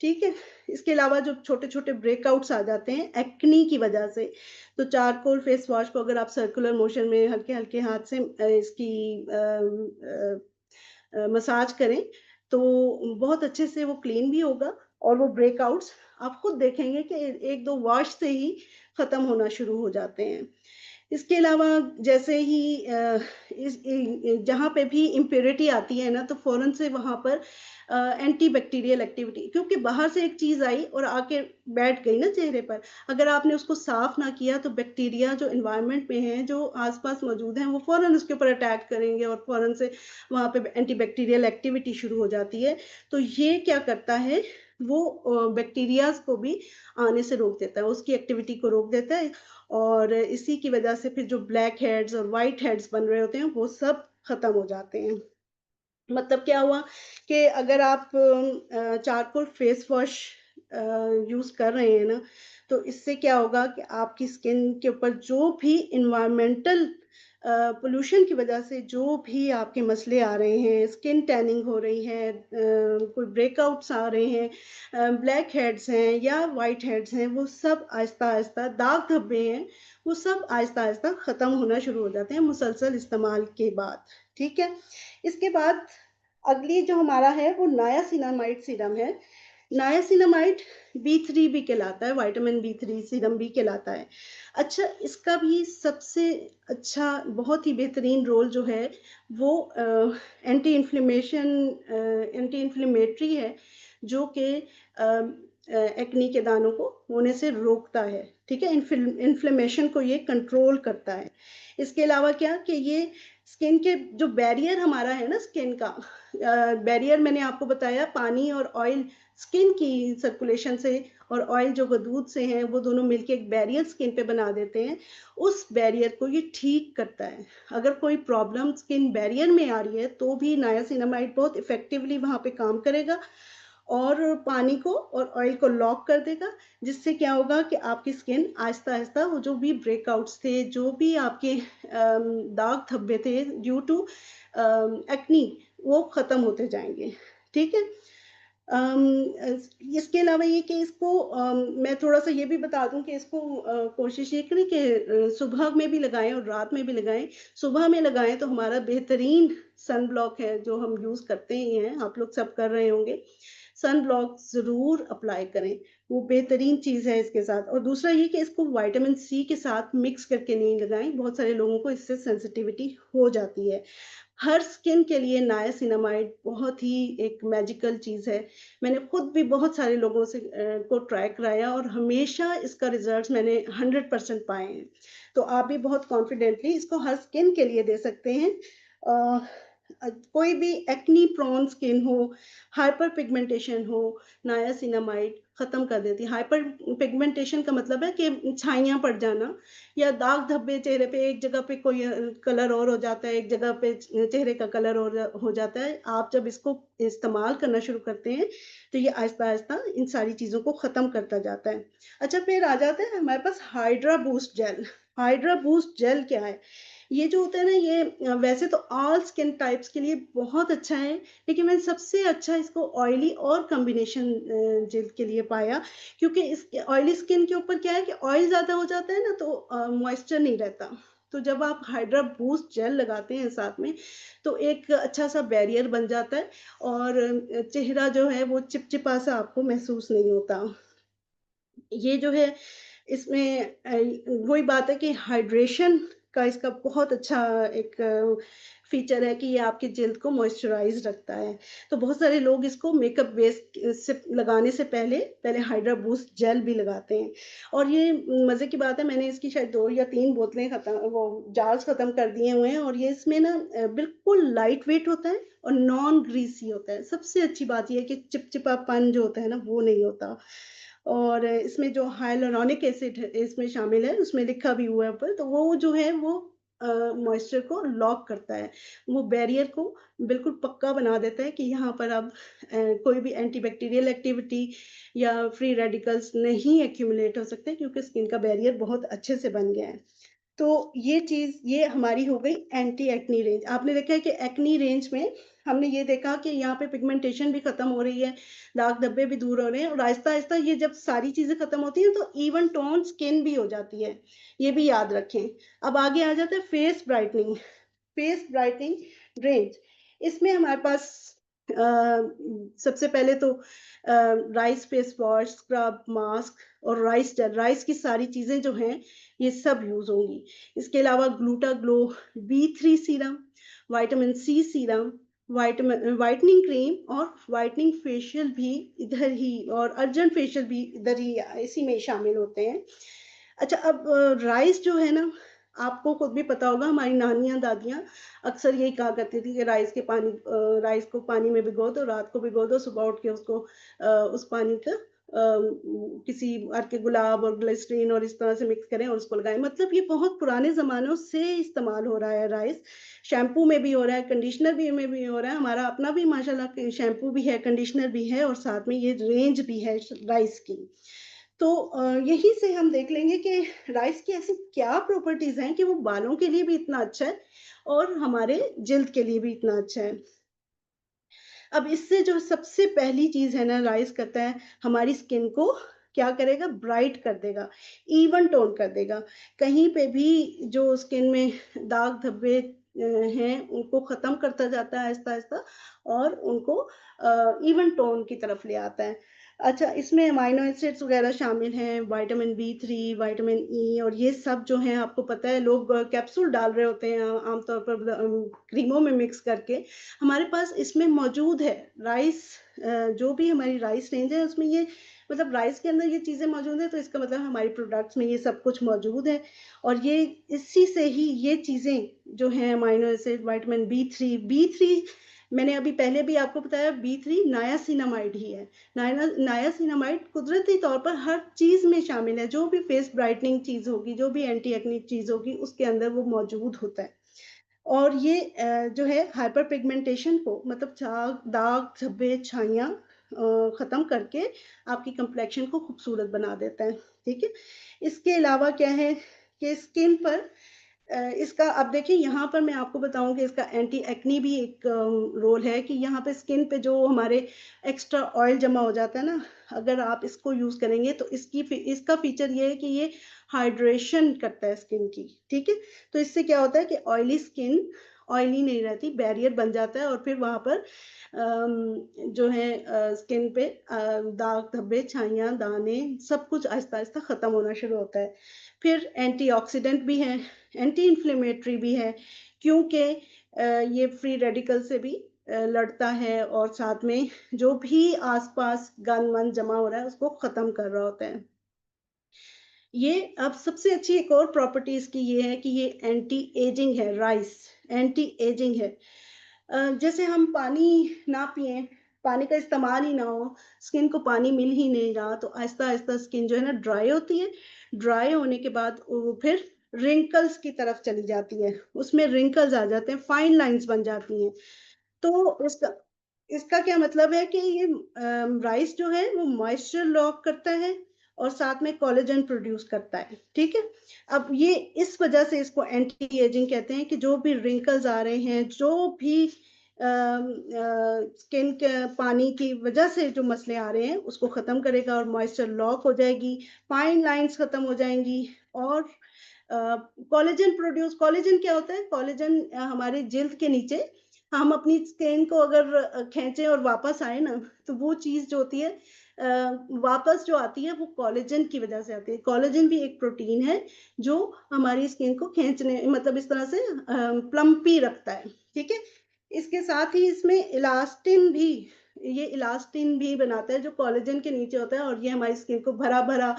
ठीक है? इसके अलावा जो छोटे-छोटे ब्रेकआउट्स आ जाते हैं एक्ने की वजह से, तो चारकोल फेस वॉश को अगर आप सर्कुलर मोशन में हल्के-हल्के हाथ से इसकी मसाज करें, तो बहुत अच्छे से वो क्लीन भी होगा और वो ब्रेकआउट्स आप खुद देखेंगे कि 1-2 वॉश से ही खत्म होना शुरू हो जाते हैं। इसके अलावा जैसे ही जहाँ पे भी इम्प्योरिटी आती है ना, तो फ़ौरन से वहाँ पर एंटी बैक्टीरियल एक्टिविटी क्योंकि बाहर से एक चीज़ आई और आके बैठ गई ना चेहरे पर, अगर आपने उसको साफ ना किया तो बैक्टीरिया जो एनवायरनमेंट में हैं, जो आस-पास मौजूद हैं, वो फ़ौरन उसके ऊपर अटैक करेंगे और फ़ौरन से वहाँ पे एंटी बैक्टीरियल एक्टिविटी शुरू हो जाती है। तो ये क्या करता है, वो बैक्टीरियाज़ को भी आने से रोक देता है, उसकी एक्टिविटी को रोक देता है और इसी की वजह से फिर जो ब्लैक हेड्स और व्हाइट हेड्स बन रहे होते हैं, वो सब खत्म हो जाते हैं। मतलब क्या हुआ कि अगर आप चारकोल फेस वॉश यूज़ कर रहे हैं ना, तो इससे क्या होगा कि आपकी स्किन के ऊपर जो भी एनवायरमेंटल पॉल्यूशन की वजह से जो भी आपके मसले आ रहे हैं, स्किन टैनिंग हो रही है, कोई ब्रेकआउट्स आ रहे हैं, ब्लैक हेड्स हैं या व्हाइट हेड्स हैं, वो सब आहिस्ता-आहिस्ता दाग धब्बे हैं, वो सब आहिस्ता-आहिस्ता ख़त्म होना शुरू हो जाते हैं मुसलसल इस्तेमाल के बाद, ठीक है? इसके बाद अगली जो हमारा है वो नायासिनामाइड सीरम है। नायासिनामाइड बी3 भी कहलाता है, विटामिन बी3 सीरम भी कहलाता है। अच्छा इसका भी सबसे अच्छा बहुत ही बेहतरीन रोल जो है वो एंटी इन्फ्लेमेशन एंटी इन्फ्लेमेटरी है जो कि एक्ने के दानों को होने से रोकता है, ठीक है? इन्फ्लेमेशन को ये कंट्रोल करता है। इसके अलावा क्या कि ये स्किन के जो बैरियर हमारा है ना स्किन का बैरियर मैंने आपको बताया पानी और ऑयल स्किन की सर्कुलेशन से और ऑयल जो दूध से हैं वो दोनों मिलके एक बैरियर स्किन पे बना देते हैं उस बैरियर को ये ठीक करता है अगर कोई प्रॉब्लम स्किन बैरियर में आ रही है तो भी नायासिनामाइड बहुत इफेक्टिवली वहां पे काम करेगा और पानी को और ऑयल को लॉक कर देगा जिससे क्या होगा कि आपकी स्किन आहिस्ता-आहिस्ता वो जो भी ब्रेकआउट्स थे, जो भी आपके दाग धब्बे थे ड्यू टू एक्ने वो खत्म होते जाएँगे, ठीक है? इसके अलावा ये कि इसको मैं थोड़ा-सा ये भी बता दूँ कि इसको कोशिश ये करें कि सुबह में भी लगाएँ और रात में भी लगाएँ। सुबह में लगाएँ तो हमारा बेहतरीन सन ब्लॉक है जो हम यूज़ करते ही हैं, आप लोग सब कर रहे होंगे। सन ब्लॉक ज़रूर अप्लाई करें, वो बेहतरीन चीज़ है इसके साथ और दूसरा ये कि इसको विटामिन सी के साथ मिक्स करके नहीं लगाएँ, बहुत सारे लोगों को इससे सेंसिटिविटी हो जाती है। हर स्किन के लिए नायासिनामाइड बहुत ही एक मैजिकल चीज़ है। मैंने खुद भी बहुत सारे लोगों से को ट्राई कराया और हमेशा इसका रिज़ल्ट्स मैंने 100% पाए हैं। तो आप भी बहुत कॉन्फिडेंटली इसको हर स्किन के लिए दे सकते हैं। कोई भी एक्ने प्रोन स्किन हो, हाइपर पिगमेंटेशन हो, नायासिनामाइड खत्म कर देती है। हाइपर पिगमेंटेशन का मतलब है कि छाइयाँ पड़ जाना या दाग धब्बे चेहरे पे, एक जगह पे कोई कलर और हो जाता है, एक जगह पे चेहरे का कलर और हो जाता है। आप जब इसको इस्तेमाल करना शुरू करते हैं, तो ये आहिस्ता-आहिस्ता इन सारी चीज़ों को खत्म करता जाता है। अच्छा, फिर आ जाता है हमारे पास hydra boost gel. Hydra boost gel क्या है? ये जो होता है ना, ये वैसे तो ऑल स्किन टाइप्स के लिए बहुत अच्छा है, लेकिन मैंने सबसे अच्छा इसको ऑयली और कॉम्बिनेशन जेल के लिए पाया, क्योंकि इस ऑयली स्किन के ऊपर क्या है कि ऑयल ज़्यादा हो जाता है ना, तो मॉइस्चर नहीं रहता। तो जब आप हाइड्रा बूस्ट जेल लगाते हैं साथ में, तो एक अच्छा-सा बैरियर बन जाता है और चेहरा जो है वो चिपचिपा सा आपको महसूस नहीं होता। ये जो है इसमें वही बात है कि हाइड्रेशन का इसका बहुत अच्छा एक फीचर है कि ये आपकी जिल्द को मॉइस्चराइज़ रखता है। तो बहुत सारे लोग इसको मेकअप बेस से लगाने से पहले, पहले हाइड्रा बूस्ट जेल भी लगाते हैं और ये मज़े की बात है, मैंने इसकी शायद 2 या 3 बोतलें वो जार्स खत्म कर दिए हुए हैं और ये इसमें ना बिल्कुल लाइट वेट होता है और नॉन ग्रीसी होता है। सबसे अच्छी बात ये है कि चिपचिपापन जो होता है ना, वो नहीं होता। और इसमें जो हाइलुरोनिक एसिड है इसमें शामिल है, उसमें लिखा भी हुआ है ऊपर, तो वो जो है वो मॉइस्चर को लॉक करता है। वो बैरियर को बिल्कुल पक्का बना देता है कि यहाँ पर अब कोई भी एंटीबैक्टीरियल एक्टिविटी या फ्री रेडिकल्स नहीं एक्यूमुलेट हो सकते, क्योंकि स्किन का बैरियर बहुत अच्छे से बन गया है। तो ये चीज़, ये हमारी हो गई एंटी एक्ने रेंज। आपने देखा है कि एक्ने रेंज में हमने ये देखा कि यहाँ पे पिगमेंटेशन भी खत्म हो रही है, दाग धब्बे भी दूर हो रहे हैं और आहिस्ता-आहिस्ता ये जब सारी चीज़ें खत्म होती हैं, तो इवन टोन स्किन भी हो जाती है। ये भी याद रखें। अब आगे आ जाता है face brightening. Face brightening range, इसमें हमारे पास अ, सबसे पहले तो rice face wash, scrub, mask और राइस जेल, राइस की सारी चीज़ें जो हैं, ये सब यूज़ होंगी। इसके अलावा ग्लूटा ग्लो बी3 serum, vitamin C serum, whitening cream और व्हाइटनिंग फेशियल भी इधर ही, और अर्जेंट फेशियल भी इधर ही, इसी में शामिल होते हैं। अच्छा, अब राइस जो है ना, आपको खुद भी पता होगा, हमारी नानियाँ, दादियाँ अक्सर यही कहा करती थी कि राइस को पानी में भिगो दो, रात को भिगो दो, सुबह उठ के उसको उस पानी का किसी के गुलाब और ग्लिसरीन और इस तरह से मिक्स करें और उसको लगाएँ। मतलब ये बहुत पुराने ज़मानों से इस्तेमाल हो रहा है राइस। शैम्पू में भी हो रहा है, कंडीशनर भी में भी हो रहा है। हमारा अपना भी माशाल्लाह शैम्पू भी है, कंडीशनर भी है और साथ में ये रेंज भी है राइस की। तो यहीं से हम देख लेंगे कि राइस की ऐसी क्या प्रॉपर्टीज़ हैं कि वो बालों के लिए भी इतना अच्छा है और हमारे जिल्द के लिए भी इतना अच्छा है। अब इससे जो सबसे पहली चीज़ है ना, राइस करता है हमारी स्किन को क्या करेगा, ब्राइट कर देगा, इवन टोन कर देगा। कहीं पे भी जो स्किन में दाग धब्बे हैं, उनको ख़त्म करता जाता है आहिस्ता-आहिस्ता और उनको इवन टोन की तरफ ले आता है। अच्छा, इसमें अमाइनो एसिड्स वग़ैरह शामिल हैं, विटामिन बी3, विटामिन ई और ये सब जो हैं, आपको पता है लोग कैप्सूल डाल रहे होते हैं आमतौर पर क्रीमों में मिक्स करके। हमारे पास इसमें मौजूद है राइस, जो भी हमारी राइस रेंज है उसमें ये, मतलब राइस के अंदर ये चीज़ें मौजूद हैं, तो इसका मतलब हमारी प्रोडक्ट्स में ये सब कुछ मौजूद है और ये इसी से ही ये चीज़ें जो हैं, अमाइनो एसिड, विटामिन बी3 मैंने अभी पहले भी आपको बताया, बी3 नायासिनामाइड ही है। नायासिनामाइड कुदरती तौर पर हर चीज़ में शामिल है, जो भी फेस ब्राइटनिंग चीज़ होगी, जो भी एंटी एक्ने चीज़ होगी, उसके अंदर वो मौजूद होता है। और ये जो है हाइपर पिगमेंटेशन को, मतलब दाग, धब्बे, छाइयाँ ख़त्म करके आपकी कम्प्लेक्शन को खूबसूरत बना देता है, ठीक है? इसके अलावा क्या है कि स्किन पर इसका, अब देखिए यहाँ पर मैं आपको बताऊँ कि इसका एंटी एक्ने भी एक रोल है कि यहाँ पे स्किन पे जो हमारे एक्स्ट्रा ऑयल जमा हो जाता है ना, अगर आप इसको यूज़ करेंगे तो इसका फीचर ये है कि ये हाइड्रेशन करता है स्किन की, ठीक है? तो इससे क्या होता है कि ऑयली स्किन ऑयली नहीं रहती, बैरियर बन जाता है और फिर वहाँ पर जो है स्किन पे दाग धब्बे, छाइयाँ, दाने सब कुछ आहिस्ता-आहिस्ता ख़त्म होना शुरू होता है। फिर एंटीऑक्सीडेंट भी है, एंटी इन्फ्लेमेटरी भी है, क्योंकि ये फ्री रेडिकल से भी लड़ता है और साथ में जो भी आस-पास गंद-वंद जमा हो रहा है उसको ख़त्म कर रहा होता है। ये अब सबसे अच्छी एक और प्रॉपर्टी इसकी ये है कि ये एंटी एजिंग है, राइस एंटी एजिंग है। जैसे हम पानी ना पिएँ, पानी का इस्तेमाल ही ना हो, स्किन को पानी मिल ही नहीं रहा, तो आहिस्ता-आहिस्ता स्किन जो है ना ड्राई होती है। ड्राई होने के बाद वो फिर रिंकल्स की तरफ चली जाती है। उसमें रिंकल्स आ जाते हैं, फाइन लाइन्स बन जाती हैं। तो इसका इसका क्या मतलब है कि ये राइस जो है वो मॉइस्चर लॉक करता है और साथ में कोलेजन प्रोड्यूस करता है, ठीक है? अब ये इस वजह से इसको एंटी एजिंग कहते हैं कि जो भी रिंकल्स आ रहे हैं, जो भी स्किन के पानी की वजह से जो मसले आ रहे हैं, उसको ख़त्म करेगा और मॉइस्चर लॉक हो जाएगी, फाइन लाइन्स ख़त्म हो जाएँगी और कोलेजन प्रोड्यूस कोलेजन क्या होता है? कोलेजन हमारी जिल्द के नीचे हम अपनी स्किन को अगर खींचे और वापस आए ना, तो वो चीज़ जो होती है वापस जो आती है वो कोलेजन की वज़ह से आती है। कोलेजन भी एक प्रोटीन है जो हमारी स्किन को खींचने मतलब इस तरह से प्लम्पी रखता है, ठीक है? इसके साथ ही इसमें इलास्टिन भी बनाता है जो कोलेजन के नीचे होता है और ये हमारी स्किन को भरा-भरा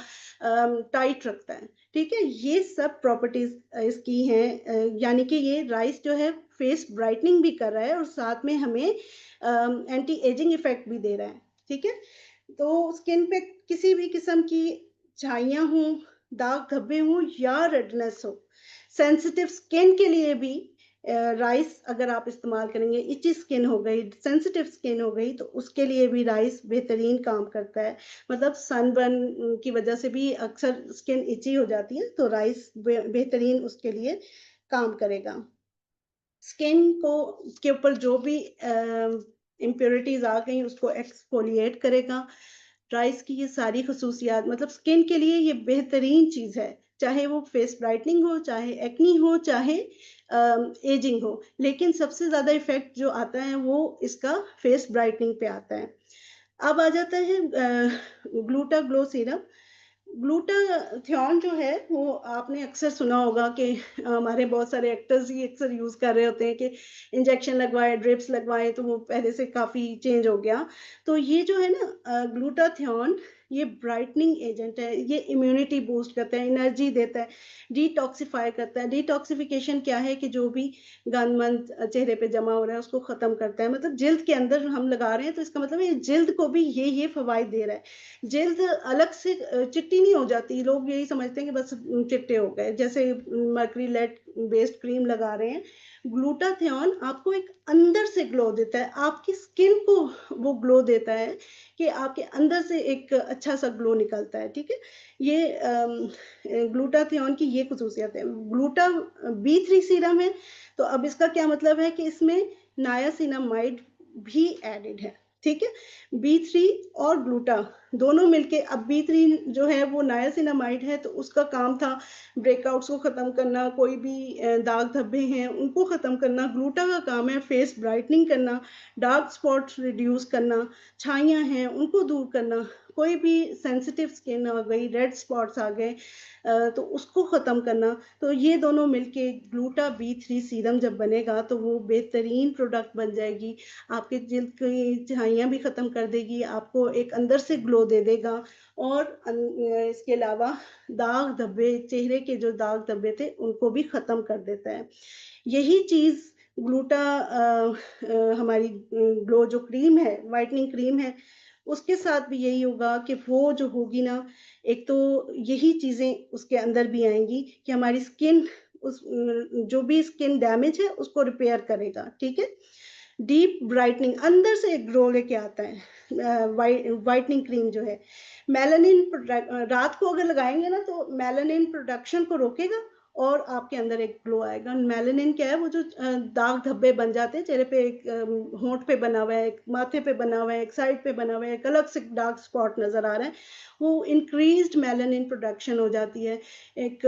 टाइट रखता है, ठीक है? ये सब प्रॉपर्टीज़ इसकी हैं यानी कि ये राइस जो है फेस ब्राइटनिंग भी कर रहा है और साथ में हमें एंटी एजिंग इफ़ेक्ट भी दे रहा है, ठीक है? तो स्किन पे किसी भी किस्म की झाइयाँ हों, दाग धब्बे हों या रेडनेस हो, सेंसिटिव स्किन के लिए भी राइस अगर आप इस्तेमाल करेंगे, इची स्किन हो गई, सेंसिटिव स्किन हो गई, तो उसके लिए भी राइस बेहतरीन काम करता है। मतलब सनबर्न की वजह से भी अक्सर स्किन इची हो जाती है, तो राइस बेहतरीन उसके लिए काम करेगा। स्किन को के ऊपर जो भी इम्प्योरिटीज़ आ गई उसको एक्सफोलिएट करेगा। राइस की ये सारी ख़ुसूसियात मतलब स्किन के लिए ये बेहतरीन चीज़ है। चाहे वो फेस ब्राइटनिंग हो, चाहे एक्ने हो, चाहे एजिंग हो। लेकिन सबसे ज़्यादा इफ़ेक्ट जो आता है वो इसका फेस ब्राइटनिंग पे आता है। अब आ जाता है ग्लूटा ग्लो सीरम। ग्लूटाथियोन जो है वो आपने अक्सर सुना होगा कि हमारे बहुत सारे एक्टर्स ही अक्सर यूज़ कर रहे होते हैं कि इंजेक्शन लगवाए, ड्रिप्स लगवाए तो वो पहले से काफ़ी चेंज हो गया। तो ये जो है ना ग्लूटाथियोन ये ब्राइटनिंग एजेंट है, ये इम्यूनिटी बूस्ट करता है, एनर्जी देता है, डिटॉक्सिफाई करता है। डिटॉक्सिफिकेशन क्या है कि जो भी गंद-मंद चेहरे पे जमा हो रहा है उसको ख़त्म करता है। मतलब जिल्द के अंदर हम लगा रहे हैं तो इसका मतलब है जिल्द को भी ये फ़वाइद दे रहा है। जिल्द अलग से चिट्टी नहीं हो जाती, लोग यही समझते हैं कि बस चिट्टे हो गए, जैसे मर्करी लेड बेस्ड क्रीम लगा रहे हैं। ग्लूटाथियोन आपको एक अंदर से ग्लो देता है, आपकी स्किन को वो ग्लो देता है कि आपके अंदर से एक अच्छा-सा ग्लो निकलता है, ठीक है? ये ग्लूटाथियोन की ये ख़ुसूसियत है। ग्लूटा बी3 सीरम है, तो अब इसका क्या मतलब है कि इसमें नायासिनामाइड भी एडेड है, ठीक है? बी3 और ग्लूटा दोनों मिलके अब बी3 जो है वो नायासिनामाइड है तो उसका काम था ब्रेकआउट्स को ख़त्म करना, कोई भी दाग धब्बे हैं उनको ख़त्म करना। ग्लूटा का काम है फेस ब्राइटनिंग करना, डार्क स्पॉट्स रिड्यूस करना, छाइयाँ हैं उनको दूर करना, कोई भी सेंसिटिव स्किन आ गई, रेड स्पॉट्स आ गए तो उसको ख़त्म करना। तो ये दोनों मिलके ग्लूटा बी3 सीरम जब बनेगा तो वो बेहतरीन प्रोडक्ट बन जाएगी। आपके जिल्द की झाइयाँ भी ख़त्म कर देगी, आपको एक अंदर से ग्लो दे देगा और इसके अलावा दाग धब्बे, चेहरे के जो दाग धब्बे थे, उनको भी ख़त्म कर देता है। यही चीज़ ग्लूटा हमारी ग्लो जो क्रीम है, व्हाइटनिंग क्रीम है, उसके साथ भी यही होगा कि वो जो होगी ना, एक तो यही चीज़ें उसके अंदर भी आएँगी कि हमारी स्किन जो भी स्किन डैमेज है, उसको रिपेयर करेगा, ठीक है? डीप ब्राइटनिंग अंदर से एक ग्लो लेके आता है व्हाइटनिंग क्रीम जो है रात को अगर लगाएंगे ना तो मेलानिन प्रोडक्शन को रोकेगा और आपके अंदर एक ग्लो आएगा। मेलानिन क्या है वो जो दाग धब्बे बन जाते हैं चेहरे पे एक होंठ पे बना हुआ है, एक माथे पे बना हुआ है, एक साइड पे बना हुआ है, एक अलग से डार्क स्पॉट नजर आ रहा है, वो इंक्रीज्ड मेलानिन प्रोडक्शन हो जाती है। एक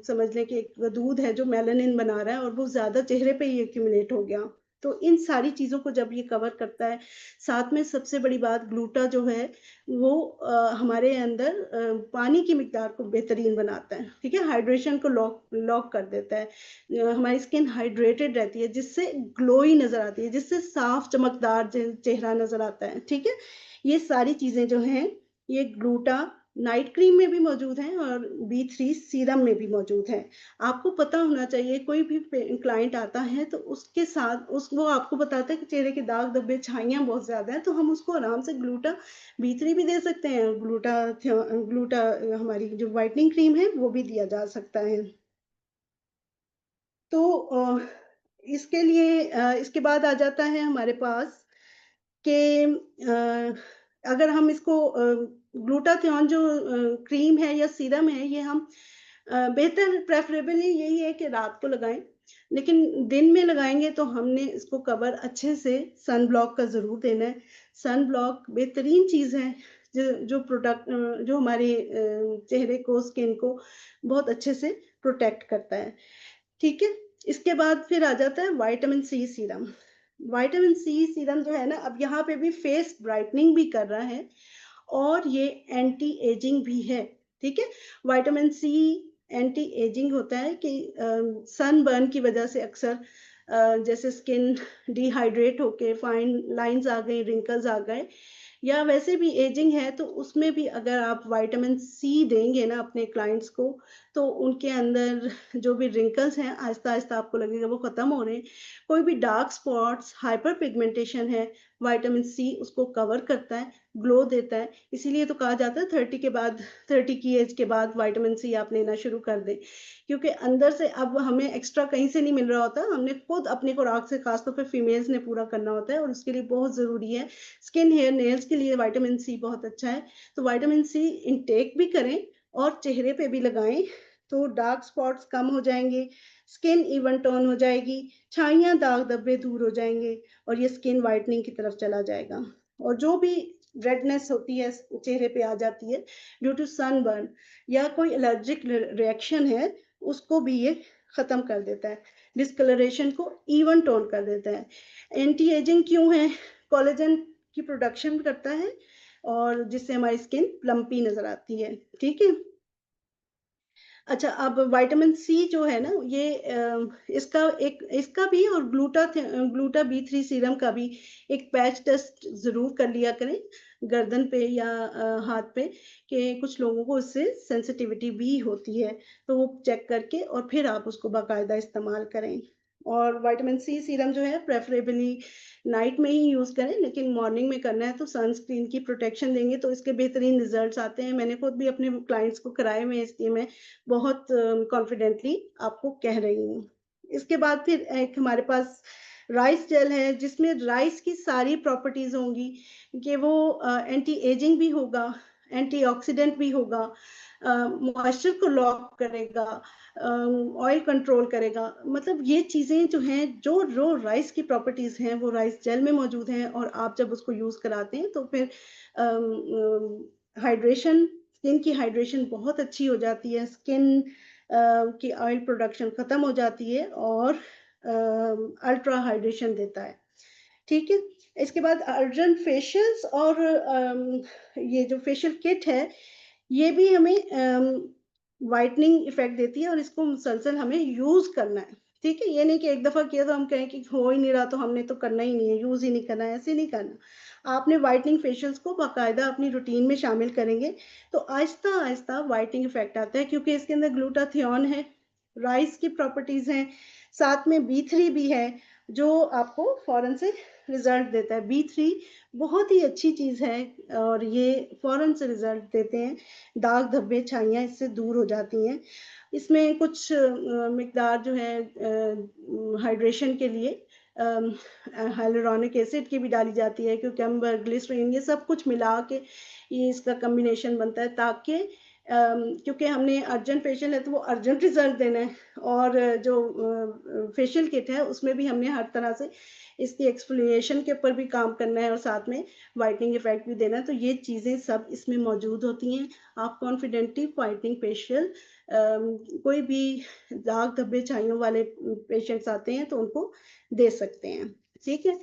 समझ लें कि एक दूध है जो मेलानिन बना रहा है और वो ज्यादा चेहरे पे ही एक्यूमुलेट हो गया। तो इन सारी चीज़ों को जब ये कवर करता है, साथ में सबसे बड़ी बात ग्लूटा जो है वो हमारे अंदर पानी की मिकदार को बेहतरीन बनाता है, ठीक है? हाइड्रेशन को लॉक लॉक कर देता है। हमारी स्किन हाइड्रेटेड रहती है जिससे ग्लोई नज़र आती है, जिससे साफ चमकदार चेहरा नज़र आता है, ठीक है? ये सारी चीज़ें जो हैं, ये ग्लूटा नाइट क्रीम में भी मौजूद हैं और बी3 सीरम में भी मौजूद हैं। आपको पता होना चाहिए कोई भी क्लाइंट आता है तो उसके साथ उस वो आपको बताता है कि चेहरे के दाग धब्बे छाइयाँ बहुत ज़्यादा हैं, तो हम उसको आराम से ग्लूटा बी3 भी दे सकते हैं, ग्लूटा हमारी जो व्हाइटनिंग क्रीम है वो भी दिया जा सकता है। तो इसके लिए इसके बाद आ जाता है हमारे पास कि अगर हम इसको ग्लूटाथियोन जो क्रीम है या सीरम है, ये हम बेहतर प्रेफ़रेबली यही है कि रात को लगाएँ। लेकिन दिन में लगाएँगे तो हमने इसको कवर अच्छे से सन ब्लॉक का ज़रूर देना है। सन ब्लॉक बेहतरीन चीज़ है, जो हमारे चेहरे को, स्किन को बहुत अच्छे से प्रोटेक्ट करता है। ठीक है? इसके बाद फिर आ जाता है vitamin C serum. Vitamin C serum जो है ना, अब यहाँ पे भी फेस ब्राइटनिंग भी कर रहा है और ये एंटी एजिंग भी है, ठीक है? विटामिन सी एंटी एजिंग होता है कि सनबर्न की वजह से अक्सर जैसे स्किन डिहाइड्रेट होके फाइन लाइन्स आ गई, रिंकल्स आ गए या वैसे भी एजिंग है तो उसमें भी अगर आप विटामिन सी देंगे ना अपने क्लाइंट्स को, तो उनके अंदर जो भी रिंकल्स हैं आहिस्ता-आहिस्ता आपको लगेगा वो खत्म हो रहे हैं। कोई भी डार्क स्पॉट्स, हाइपर पिगमेंटेशन है, विटामिन सी उसको कवर करता है, ग्लो देता है। इसीलिए तो कहा जाता है 30 के बाद 30 की एज के बाद विटामिन सी आप लेना शुरू कर दें। क्योंकि अंदर से अब हमें एक्स्ट्रा कहीं से नहीं मिल रहा होता, हमने खुद अपनी खुराक से खास तौर पे फीमेल्स ने पूरा करना होता है और उसके लिए बहुत ज़रूरी है। स्किन, हेयर, नेल्स के लिए विटामिन सी बहुत अच्छा है। तो विटामिन सी इनटेक भी करें और चेहरे पे भी लगाएँ, तो डार्क स्पॉट्स कम हो जाएँगे, स्किन इवन टोन हो जाएगी, छाइयाँ, दाग धब्बे दूर हो जाएँगे और ये स्किन व्हाइटनिंग की तरफ चला जाएगा। और जो भी रेडनेस होती है चेहरे पे आ जाती है ड्यू टू सनबर्न या कोई एलर्जिक रिएक्शन है, उसको भी ये खत्म कर देता है। डिस्कलरेशन को इवन टोन कर देता है। एंटी एजिंग क्यों है? कोलेजन की प्रोडक्शन करता है और जिससे हमारी स्किन प्लम्पी नज़र आती है, ठीक है? अच्छा, अब विटामिन सी जो है ना ये इसका भी और ग्लूटा बी3 सीरम का भी एक पैच टेस्ट ज़रूर कर लिया करें, गर्दन पे या हाथ पे कि कुछ लोगों को इससे सेंसिटिविटी भी होती है, तो वो चेक करके और फिर आप उसको बाकायदा इस्तेमाल करें। और विटामिन सी सीरम जो है प्रेफ़रेबली नाइट में ही यूज़ करें, लेकिन मॉर्निंग में करना है तो सनस्क्रीन की प्रोटेक्शन देंगे तो इसके बेहतरीन रिज़ल्ट्स आते हैं। मैंने खुद भी अपने क्लाइंट्स को कराए हुए हैं, इसलिए मैं बहुत कॉन्फिडेंटली आपको कह रही हूँ। इसके बाद फिर एक हमारे पास राइस जेल है, जिसमें राइस की सारी प्रॉपर्टीज़ होंगी कि वो एंटी एजिंग भी होगा, एंटीऑक्सीडेंट भी होगा, मॉइस्चर को लॉक करेगा, ऑयल कंट्रोल करेगा। मतलब ये चीज़ें जो हैं, जो राइस की प्रॉपर्टीज़ हैं, वो राइस जेल में मौजूद हैं और आप जब उसको यूज़ कराते हैं, तो फिर हाइड्रेशन स्किन की हाइड्रेशन बहुत अच्छी हो जाती है, स्किन की ऑयल प्रोडक्शन खत्म हो जाती है और अल्ट्रा हाइड्रेशन देता है, ठीक है? इसके बाद अर्जेंट फेशियल्स और ये जो फेशियल किट है, ये भी हमें व्हाइटनिंग इफ़ेक्ट देती है और इसको मुसलसल हमें यूज़ करना है, ठीक है? ये नहीं कि एक दफ़ा किया तो हम कहें कि हो ही नहीं रहा तो हमने तो करना ही नहीं है, यूज़ ही नहीं करना है, ऐसे नहीं करना। आपने व्हाइटनिंग फेशियल्स को बाकायदा अपनी रूटीन में शामिल करेंगे, तो आहिस्ता-आहिस्ता व्हाइटनिंग इफ़ेक्ट आता है क्योंकि इसके अंदर ग्लूटाथियोन है, राइस की प्रॉपर्टीज़ हैं, साथ में बी3 भी है, जो आपको फ़ौरन से रिज़ल्ट देता है। बी3 बहुत ही अच्छी चीज़ है और ये फ़ौरन से रिज़ल्ट देते हैं। दाग धब्बे छाइयाँ इससे दूर हो जाती हैं। इसमें कुछ मिकदार जो है हाइड्रेशन के लिए hyaluronic एसिड की भी डाली जाती है, क्यूकम्बर, ग्लिसरीन ये सब कुछ मिला के ये इसका कॉम्बिनेशन बनता है ताकि क्योंकि हमने अर्जेंट फेशियल है तो वो अर्जेंट रिज़ल्ट देना है और जो फेशियल किट है उसमें भी हमने हर तरह से इसकी एक्सफोलिएशन के ऊपर भी काम करना है और साथ में व्हाइटनिंग इफ़ेक्ट भी देना है, तो ये चीज़ें सब इसमें मौजूद होती हैं। आप कॉन्फिडेंटली व्हाइटनिंग फेशियल कोई भी दाग धब्बे छाइयों वाले पेशेंट्स आते हैं तो उनको दे सकते हैं, ठीक है?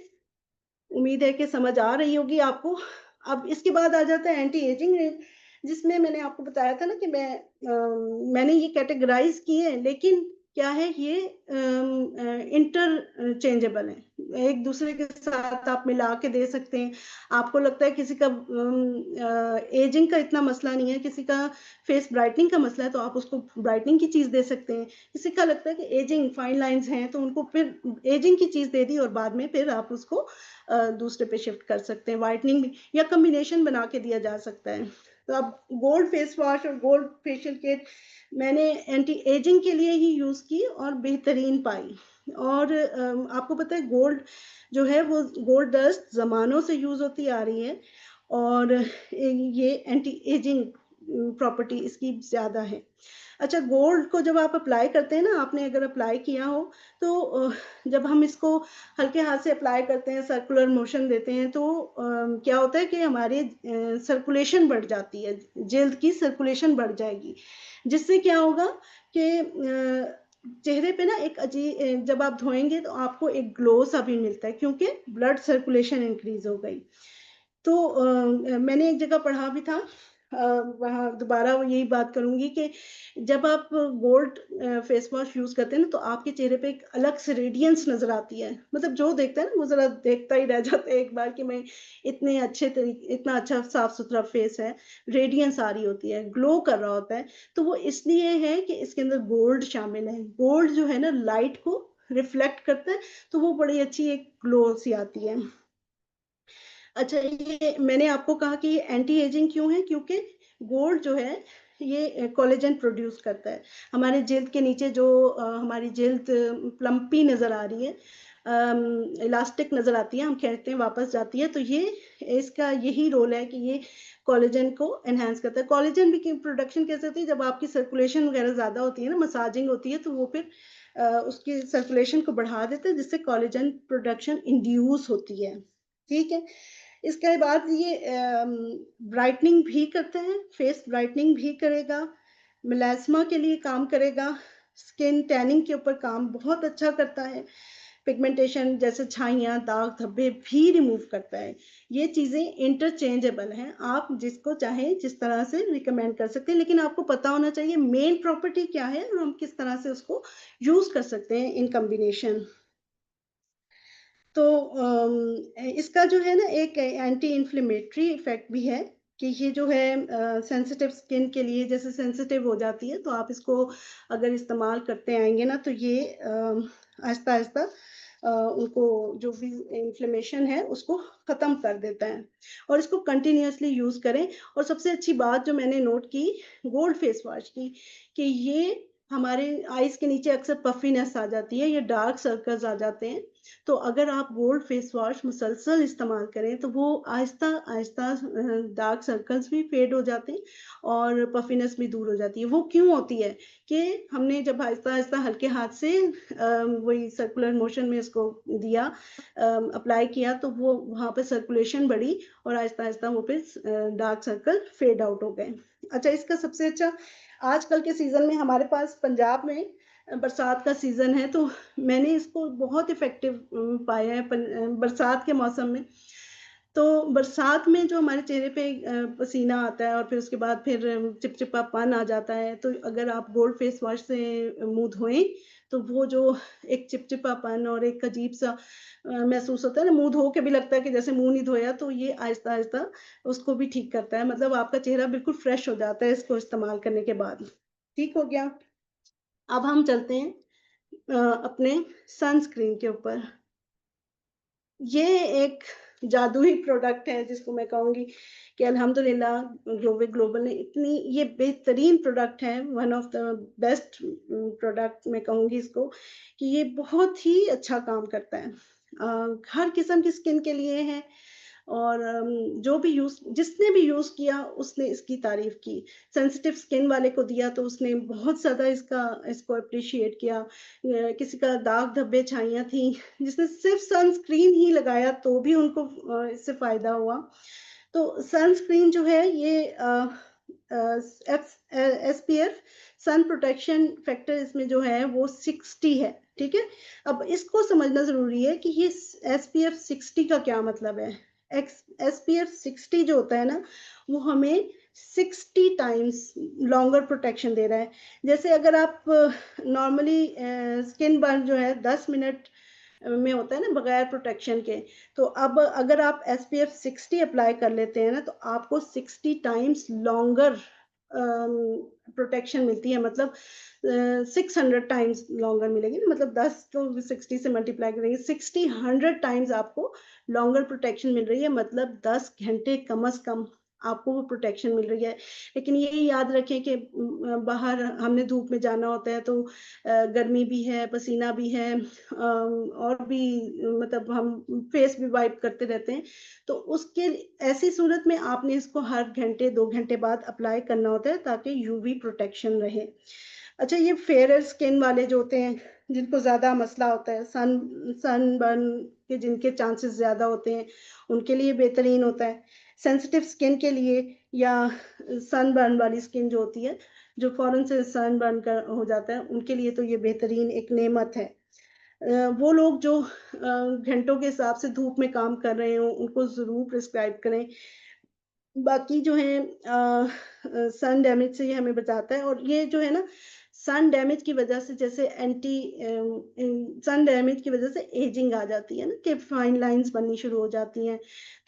उम्मीद है कि समझ आ रही होगी आपको। अब इसके बाद आ जाता है एंटी एजिंग जिसमें मैंने आपको बताया था ना कि मैंने ये कैटेगराइज़ किए हैं, लेकिन क्या है ये इंटरचेंजेबल है। एक दूसरे के साथ आप मिला के दे सकते हैं। आपको लगता है किसी का एजिंग का इतना मसला नहीं है, किसी का फेस ब्राइटनिंग का मसला है तो आप उसको ब्राइटनिंग की चीज़ दे सकते हैं। किसी का लगता है कि एजिंग फाइन लाइन्स हैं तो उनको फिर एजिंग की चीज़ दे दी और बाद में फिर आप उसको दूसरे पे शिफ्ट कर सकते हैं। व्हाइटनिंग या कॉम्बिनेशन बना के दिया जा सकता है। तो अब गोल्ड फेस वॉश और गोल्ड फेशियल किट मैंने एंटी एजिंग के लिए ही यूज़ की और बेहतरीन पाई। और आपको पता है गोल्ड जो है वो गोल्ड डस्ट ज़मानों से यूज़ होती आ रही है और ये एंटी एजिंग प्रॉपर्टी इसकी ज़्यादा है। अच्छा, गोल्ड को जब आप अप्लाई करते हैं ना, आपने अगर अप्लाई किया हो तो जब हम इसको हल्के हाथ से अप्लाई करते हैं, सर्कुलर मोशन देते हैं तो क्या होता है कि हमारे सर्कुलेशन बढ़ जाती है, जल्द की सर्कुलेशन बढ़ जाएगी। जिससे क्या होगा कि चेहरे पे ना एक जब आप धोएँगे तो आपको एक ग्लो सा भी मिलता है क्योंकि ब्लड सर्कुलेशन इंक्रीज़ हो गई। तो मैंने एक जगह पढ़ा भी था वहाँ दोबारा वो यही बात करूँगी कि जब आप गोल्ड फेस वॉश यूज़ करते हैं ना, तो आपके चेहरे पे एक अलग से रेडियंस नज़र आती है। मतलब जो देखता है ना, वो ज़रा देखता ही रह जाता है एक बार कि मैं इतना अच्छा साफ-सुथरा फेस है, रेडियंस आ रही होती है, ग्लो कर रहा होता है। तो वो इसलिए है कि इसके अंदर गोल्ड शामिल है। गोल्ड जो है ना, लाइट को रिफ्लेक्ट करता है, तो वो बड़ी अच्छी एक ग्लो सी आती है। अच्छा, ये मैंने आपको कहा कि ये एंटी एजिंग क्यों है? क्योंकि गोल्ड जो है ये कोलेजन प्रोड्यूस करता है। हमारे जिल्द के नीचे जो हमारी जिल्द प्लम्पी नज़र आ रही है, इलास्टिक नज़र आती है, हम कहते हैं वापस जाती है, तो ये इसका यही रोल है कि ये कोलेजन को एनहांस करता है। कोलेजन भी की प्रोडक्शन कैसे होती है? जब आपकी सर्कुलेशन वगैरह ज़्यादा होती है ना, मसाजिंग होती है, तो वो फिर उसकी सर्कुलेशन को बढ़ा देता है, जिससे कोलेजन प्रोडक्शन इंड्यूस होती है। ठीक है? इसके बाद ये ब्राइटनिंग भी करता है, फेस ब्राइटनिंग भी करेगा, मेलास्मा के लिए काम करेगा, स्किन टैनिंग के ऊपर काम बहुत अच्छा करता है, पिगमेंटेशन जैसे छाइयाँ, दाग, धब्बे भी रिमूव करता है। ये चीज़ें इंटरचेंजेबल हैं, आप जिसको चाहें जिस तरह से रिकमेंड कर सकते हैं, लेकिन आपको पता होना चाहिए मेन प्रॉपर्टी क्या है और हम किस तरह से उसको यूज़ कर सकते हैं इन कॉम्बिनेशन। तो इसका जो है ना एक एंटी इन्फ्लेमेटरी इफ़ेक्ट भी है कि ये जो है सेंसिटिव स्किन के लिए जैसे सेंसिटिव हो जाती है, तो आप इसको अगर इस्तेमाल करते आएँगे ना तो ये आहिस्ता-आहिस्ता उनको जो भी इन्फ्लेमेशन है उसको ख़त्म कर देता है और इसको कंटिन्यूअसली यूज़ करें। और सबसे अच्छी बात जो मैंने नोट की गोल्ड फेस वॉश की कि ये हमारे आइज़ के नीचे अक्सर पफ़ीनेस आ जाती है या डार्क सर्कल्स आ जाते हैं। तो अगर आप गोल्ड फेस वॉश मुसलसल इस्तेमाल करें तो वो आहिस्ता-आहिस्ता डार्क सर्कल्स भी फेड हो जाते हैं और पफिनेस भी दूर हो जाती है। वो क्यों होती है? कि हमने जब आहिस्ता-आहिस्ता हल्के हाथ से वही सर्कुलर मोशन में इसको दिया, अप्लाई किया तो वो वहाँ पे सर्कुलेशन बढ़ी और आहिस्ता-आहिस्ता वो फिर डार्क सर्कल फेड आउट हो गए। अच्छा, इसका सबसे अच्छा आजकल के सीज़न में हमारे पास पंजाब में बरसात का सीज़न है तो मैंने इसको बहुत इफ़ेक्टिव पाया है बरसात के मौसम में। तो बरसात में जो हमारे चेहरे पे पसीना आता है और फिर उसके बाद फिर चिपचिपापन आ जाता है, तो अगर आप गोल्ड फेस वॉश से मुँह धोएँ, तो वो जो एक चिपचिपापन और एक अजीब-सा महसूस होता है ना, मुँह धो के भी लगता है कि जैसे मुँह नहीं धोया, तो ये आहिस्ता-आहिस्ता उसको भी ठीक करता है। मतलब आपका चेहरा बिल्कुल फ्रेश हो जाता है इसको इस्तेमाल करने के बाद। ठीक हो गया? अब हम चलते हैं अपने सनस्क्रीन के ऊपर। ये एक जादुई प्रोडक्ट है जिसको मैं कहूँगी कि अल्हम्दुलिल्लाह ग्लोबल ने इतनी ये बेहतरीन प्रोडक्ट है, one of the best product मैं कहूँगी इसको कि ये बहुत ही अच्छा काम करता है। हर किस्म की स्किन के लिए है और जो भी जिसने भी यूज़ किया उसने इसकी तारीफ़ की। सेंसिटिव स्किन वाले को दिया तो उसने बहुत ज़्यादा इसको एप्रिशिएट किया। किसी का दाग धब्बे छाइयाँ थी, जिसने सिर्फ़ सनस्क्रीन ही लगाया तो भी उनको इससे फ़ायदा हुआ। तो सनस्क्रीन जो है ये एसपीएफ सन प्रोटेक्शन फैक्टर इसमें जो है वो 60 है, ठीक है? अब इसको समझना ज़रूरी है कि ये एसपीएफ 60 का क्या मतलब है? एसपीएफ 60 जो होता है ना, वो हमें 60 टाइम्स लॉन्गर प्रोटेक्शन दे रहा है। जैसे अगर आप नॉर्मली स्किन बर्न जो है 10 मिनट में होता है ना बगैर प्रोटेक्शन के, तो अब अगर आप SPF 60 अप्लाई कर लेते हैं ना, तो आपको 60 टाइम्स लॉन्गर प्रोटेक्शन मिलती है। मतलब 600 टाइम्स लॉन्गर मिलेगी ना, मतलब 10 को 60 से मल्टीप्लाई करेंगे, 60 100 टाइम्स आपको लॉन्गर प्रोटेक्शन मिल रही है। मतलब 10 घंटे कम से कम आपको वो प्रोटेक्शन मिल रही है। लेकिन ये याद रखें कि बाहर हमने धूप में जाना होता है, तो गर्मी भी है, पसीना भी है, और भी मतलब हम फेस भी वाइप करते रहते हैं। तो उसके ऐसी सूरत में आपने इसको हर घंटे 2 घंटे बाद अप्लाई करना होता है, ताकि यूवी प्रोटेक्शन रहे। अच्छा, ये फेयर स्किन वाले जो होते हैं, जिनको ज़्यादा मसला होता है, सनबर्न के जिनके चांसेस ज़्यादा होते हैं, उनके लिए बेहतरीन होता है। सेंसिटिव स्किन के लिए, या सनबर्न वाली स्किन जो होती है, जो फ़ौरन से सनबर्न का हो जाता है, उनके लिए तो ये बेहतरीन एक नेमत है। वो लोग जो घंटों के हिसाब से धूप में काम कर रहे हों, उनको ज़रूर प्रिस्क्राइब करें। बाकी जो है सन डैमेज से ये हमें बचाता है। और ये जो है ना, सन डैमेज की वजह से, जैसे सन डैमेज की वजह से एजिंग आ जाती है ना, कि फाइन लाइंस बननी शुरू हो जाती हैं,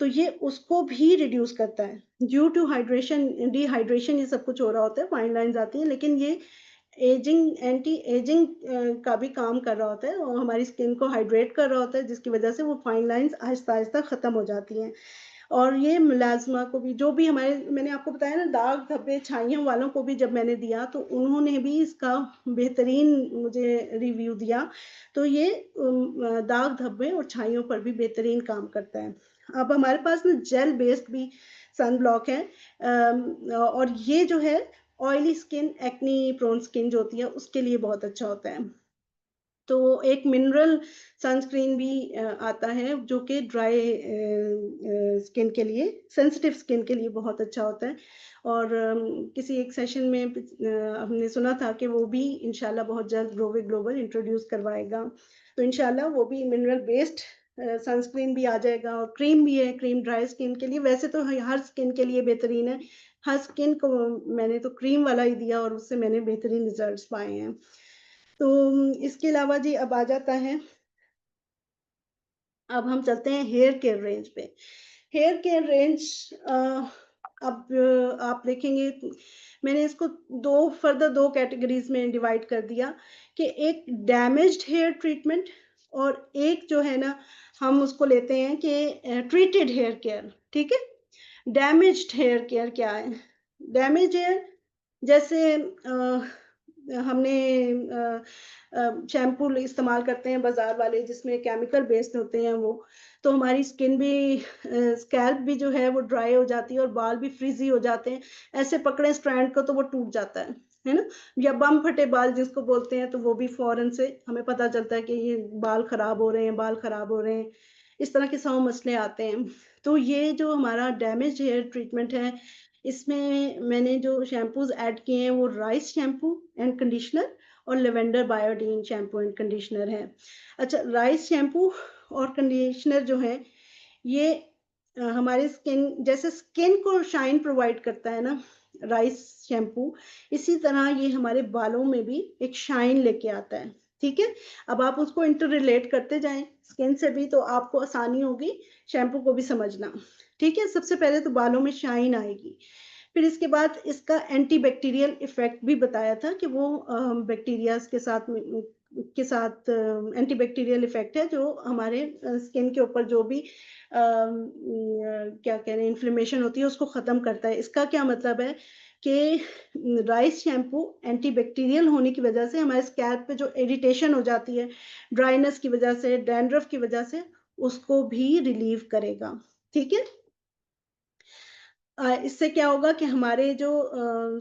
तो ये उसको भी रिड्यूस करता है। ड्यू टू हाइड्रेशन, डिहाइड्रेशन, ये सब कुछ हो रहा होता है, फाइन लाइंस आती हैं, लेकिन ये एंटी एजिंग का भी काम कर रहा होता है, और हमारी स्किन को हाइड्रेट कर रहा होता है, जिसकी वजह से वो फाइन लाइंस आहिस्ता आहिस्ता खत्म हो जाती हैं। और ये मुलाज़मा को भी, जो भी हमारे, मैंने आपको बताया ना, दाग धब्बे छाइयों वालों को भी जब मैंने दिया, तो उन्होंने भी इसका बेहतरीन मुझे रिव्यू दिया। तो ये दाग धब्बे और छाइयों पर भी बेहतरीन काम करता है। अब हमारे पास ना जेल बेस्ड भी सन ब्लॉक है, और ये जो है oily skin, acne prone skin जो होती है, उसके लिए बहुत अच्छा होता है। तो एक मिनरल सनस्क्रीन भी आता है, जो कि ड्राई स्किन के लिए, सेंसिटिव स्किन के लिए बहुत अच्छा होता है। और किसी एक सेशन में हमने सुना था कि वो भी इंशाल्लाह बहुत जल्द ग्रोवे ग्लोबल इंट्रोड्यूस करवाएगा। तो इंशाल्लाह वो भी मिनरल बेस्ड सनस्क्रीन भी आ जाएगा, और क्रीम भी है, क्रीम ड्राई स्किन के लिए। वैसे तो हर स्किन के लिए बेहतरीन है, हर स्किन को मैंने तो क्रीम वाला ही दिया, और उससे मैंने बेहतरीन रिजल्ट्स पाए हैं। तो इसके अलावा जी अब आ जाता है, अब हम चलते हैं हेयर केयर रेंज पे। हेयर केयर रेंज, अब आप देखेंगे, मैंने इसको दो कैटेगरीज में डिवाइड कर दिया, कि एक डैमेज्ड हेयर ट्रीटमेंट, और एक जो है ना, हम उसको लेते हैं कि ट्रीटेड हेयर केयर। ठीक है, डैमेज्ड हेयर केयर क्या है? डैमेज हेयर, जैसे हमने शैम्पू इस्तेमाल करते हैं बाजार वाले, जिसमें केमिकल बेस्ड होते हैं वो, तो हमारी स्किन भी, स्कैल्प भी जो है वो ड्राई हो जाती है, और बाल भी फ्रीजी हो जाते हैं। ऐसे पकड़े स्ट्रैंड को तो वो टूट जाता है ना? या बम फटे बाल जिसको बोलते हैं, तो वो भी फौरन से हमें पता चलता है कि ये बाल खराब हो रहे हैं, बाल खराब हो रहे हैं। इस तरह के 100 मसले आते हैं। तो ये जो हमारा डैमेज हेयर ट्रीटमेंट है, इसमें मैंने जो शैम्पूज़ ऐड किए हैं, वो राइस शैम्पू एंड कंडीशनर और लेवेंडर बायोडीन शैम्पू एंड कंडीशनर है। अच्छा, राइस शैम्पू और कंडीशनर जो है, ये हमारे स्किन, जैसे स्किन को शाइन प्रोवाइड करता है ना राइस शैम्पू, इसी तरह ये हमारे बालों में भी एक शाइन लेके आता है। ठीक है, अब आप उसको इंटर रिलेट करते जाएं स्किन से भी, तो आपको आसानी होगी शैम्पू को भी समझना। ठीक है, सबसे पहले तो बालों में शाइन आएगी, फिर इसके बाद इसका एंटी बैक्टीरियल इफेक्ट भी बताया था, कि वो बैक्टीरियाज के साथ एंटी बैक्टीरियल इफेक्ट है, जो हमारे स्किन के ऊपर जो भी क्या कह रहे हैं, इन्फ्लेमेशन होती है, उसको खत्म करता है। इसका क्या मतलब है कि राइस शैम्पू एंटी बैक्टीरियल होने की वजह से हमारे स्कैल्प पे जो इरिटेशन हो जाती है, ड्राइनेस की वजह से, डैंड्रफ की वजह से, उसको भी रिलीव करेगा। ठीक है, इससे क्या होगा कि हमारे जो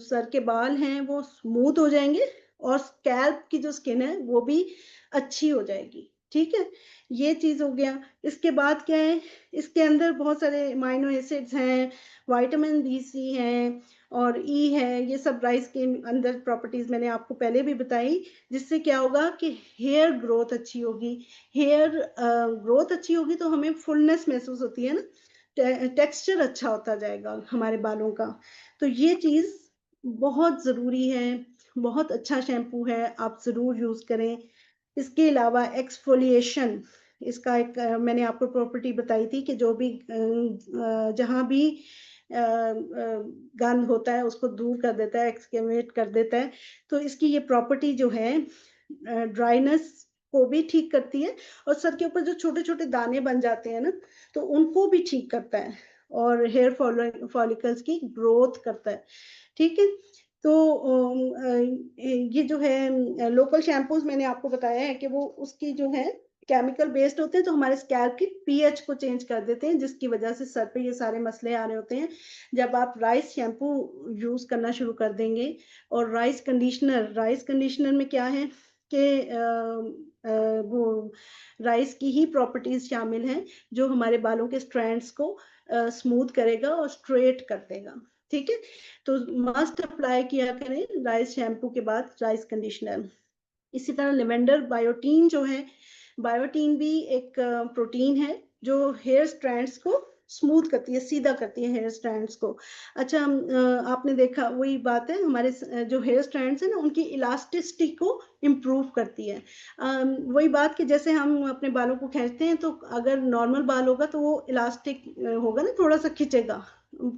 सर के बाल हैं वो स्मूथ हो जाएंगे, और स्कैल्प की जो स्किन है वो भी अच्छी हो जाएगी। ठीक है, ये चीज हो गया। इसके बाद क्या है, इसके अंदर बहुत सारे अमाइनो एसिड्स हैं, विटामिन B, C है, और ई है। ये सब राइस के अंदर प्रॉपर्टीज मैंने आपको पहले भी बताई, जिससे क्या होगा कि हेयर ग्रोथ अच्छी होगी। हेयर ग्रोथ अच्छी होगी तो हमें फुलनेस महसूस होती है ना, टेक्सचर अच्छा होता जाएगा हमारे बालों का। तो ये चीज़ बहुत ज़रूरी है, बहुत अच्छा शैम्पू है, आप ज़रूर यूज़ करें। इसके अलावा एक्सफोलिएशन, इसका एक मैंने आपको प्रॉपर्टी बताई थी कि जो भी जहाँ भी गंद होता है उसको दूर कर देता है, एक्सकेवेट कर देता है। तो इसकी ये प्रॉपर्टी जो है ड्राइनेस को भी ठीक करती है और सर के ऊपर जो छोटे-छोटे दाने बन जाते हैं ना, तो उनको भी ठीक करता है और हेयर फॉलिकल्स की ग्रोथ करता है, ठीक है? तो ये जो है लोकल शैम्पूज़ मैंने आपको बताया है कि वो उसकी जो है केमिकल बेस्ड होते हैं, तो हमारे स्कैल्प की पीएच को चेंज कर देते हैं, जिसकी वजह से सर पे ये सारे मसले आ रहे होते हैं। जब आप राइस शैम्पू यूज़ करना शुरू कर देंगे और राइस कंडीशनर में क्या है कि वो राइस की ही प्रॉपर्टीज़ शामिल हैं, जो हमारे बालों के स्ट्रैंड्स को स्मूथ करेगा और स्ट्रेट कर देगा, ठीक है? तो मस्ट अप्लाई किया करें राइस शैम्पू के बाद राइस कंडीशनर। इसी तरह लेवेंडर बायोटीन जो है, बायोटीन भी एक प्रोटीन है जो हेयर स्ट्रैंड्स को स्मूथ करती है, सीधा करती है हेयर स्ट्रैंड्स को। अच्छा आपने देखा वही बात है हमारे जो हेयर स्ट्रैंड्स हैं ना उनकी इलास्टिसिटी को इम्प्रूव करती है। वही बात कि जैसे हम अपने बालों को खींचते हैं तो अगर नॉर्मल बाल होगा तो वो इलास्टिक होगा ना, थोड़ा सा खिंचेगा,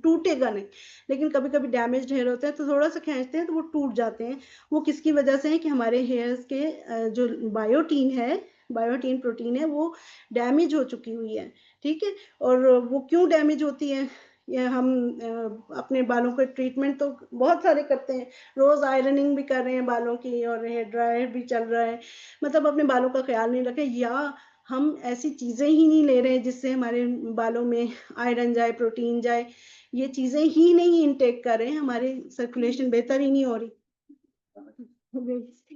टूटेगा नहीं। लेकिन कभी-कभी डैमेज्ड हेयर होते हैं तो थोड़ा सा खींचते हैं तो वो टूट जाते हैं। वो किसकी वजह से है कि हमारे हेयर्स के जो बायोटीन प्रोटीन है वो डैमेज हो चुकी हुई है, ठीक है? और वो क्यों डैमेज होती है? ये हम अपने बालों के ट्रीटमेंट तो बहुत सारे करते हैं, रोज़ आयरनिंग भी कर रहे हैं बालों की और हेयर ड्रायर भी चल रहा है, मतलब अपने बालों का ख्याल नहीं रखे या हम ऐसी चीज़ें ही नहीं ले रहे हैं जिससे हमारे बालों में आयरन जाए, प्रोटीन जाए, ये चीज़ें ही नहीं इनटेक कर रहे हैं, हमारी सर्कुलेशन बेहतर ही नहीं हो रही।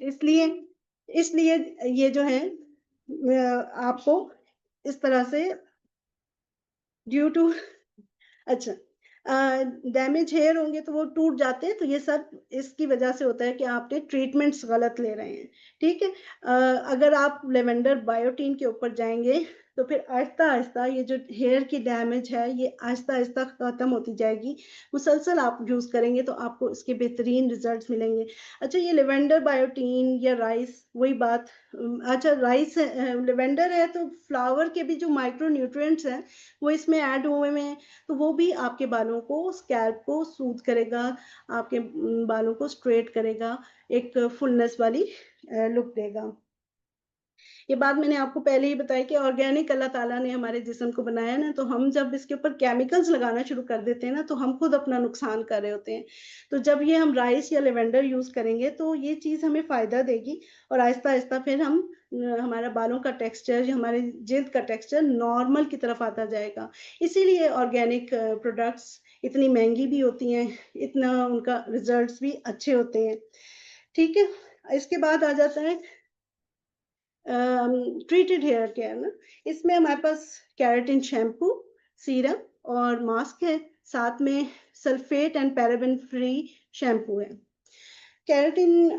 इसलिए इसलिए ये जो है आपको इस तरह से ड्यू टू अच्छा डैमेज हेयर होंगे तो वो टूट जाते हैं, तो ये सब इसकी वजह से होता है कि आपने ट्रीटमेंट्स गलत ले रहे हैं, ठीक है? अगर आप लेवेंडर बायोटीन के ऊपर जाएँगे, तो फिर आहिस्ता-आहिस्ता ये जो हेयर की डैमेज है, ये आहिस्ता-आहिस्ता खत्म होती जाएगी। मुसलसल आप यूज़ करेंगे तो आपको इसके बेहतरीन रिज़ल्ट्स मिलेंगे। अच्छा ये लेवेंडर बायोटीन या राइस वही बात अच्छा राइस लेवेंडर है तो फ्लावर के भी जो माइक्रो न्यूट्रिएंट्स हैं, वो इसमें ऐड हुए हुए हैं। तो वो भी आपके बालों को स्कैल्प को सूद करेगा, आपके बालों को स्ट्रेट करेगा, एक फुलनेस वाली लुक देगा। ये बात मैंने आपको पहले ही बताई कि ऑर्गेनिक अल्लाह ताला ने हमारे जिस्म को बनाया ना, तो हम जब इसके ऊपर केमिकल्स लगाना शुरू कर देते हैं ना, तो हम खुद अपना नुकसान कर रहे होते हैं। तो जब ये हम राइस या लेवेंडर यूज़ करेंगे, तो ये चीज़ हमें फ़ायदा देगी और आहिस्ता-आहिस्ता फिर हम हमारा बालों का टेक्सचर या हमारे जिल्द का टेक्सचर नॉर्मल की तरफ आता जाएगा। इसीलिए ऑर्गेनिक प्रोडक्ट्स इतनी महँगी भी होती हैं, इतना उनका रिज़ल्ट्स भी अच्छे होते हैं। ठीक है? इसके बाद आ जाता है ट्रीटेड हेयर केयर ना, इसमें हमारे पास केराटिन शैम्पू, सीरम और मास्क है, साथ में sulphate and paraben free shampoo है। केराटिन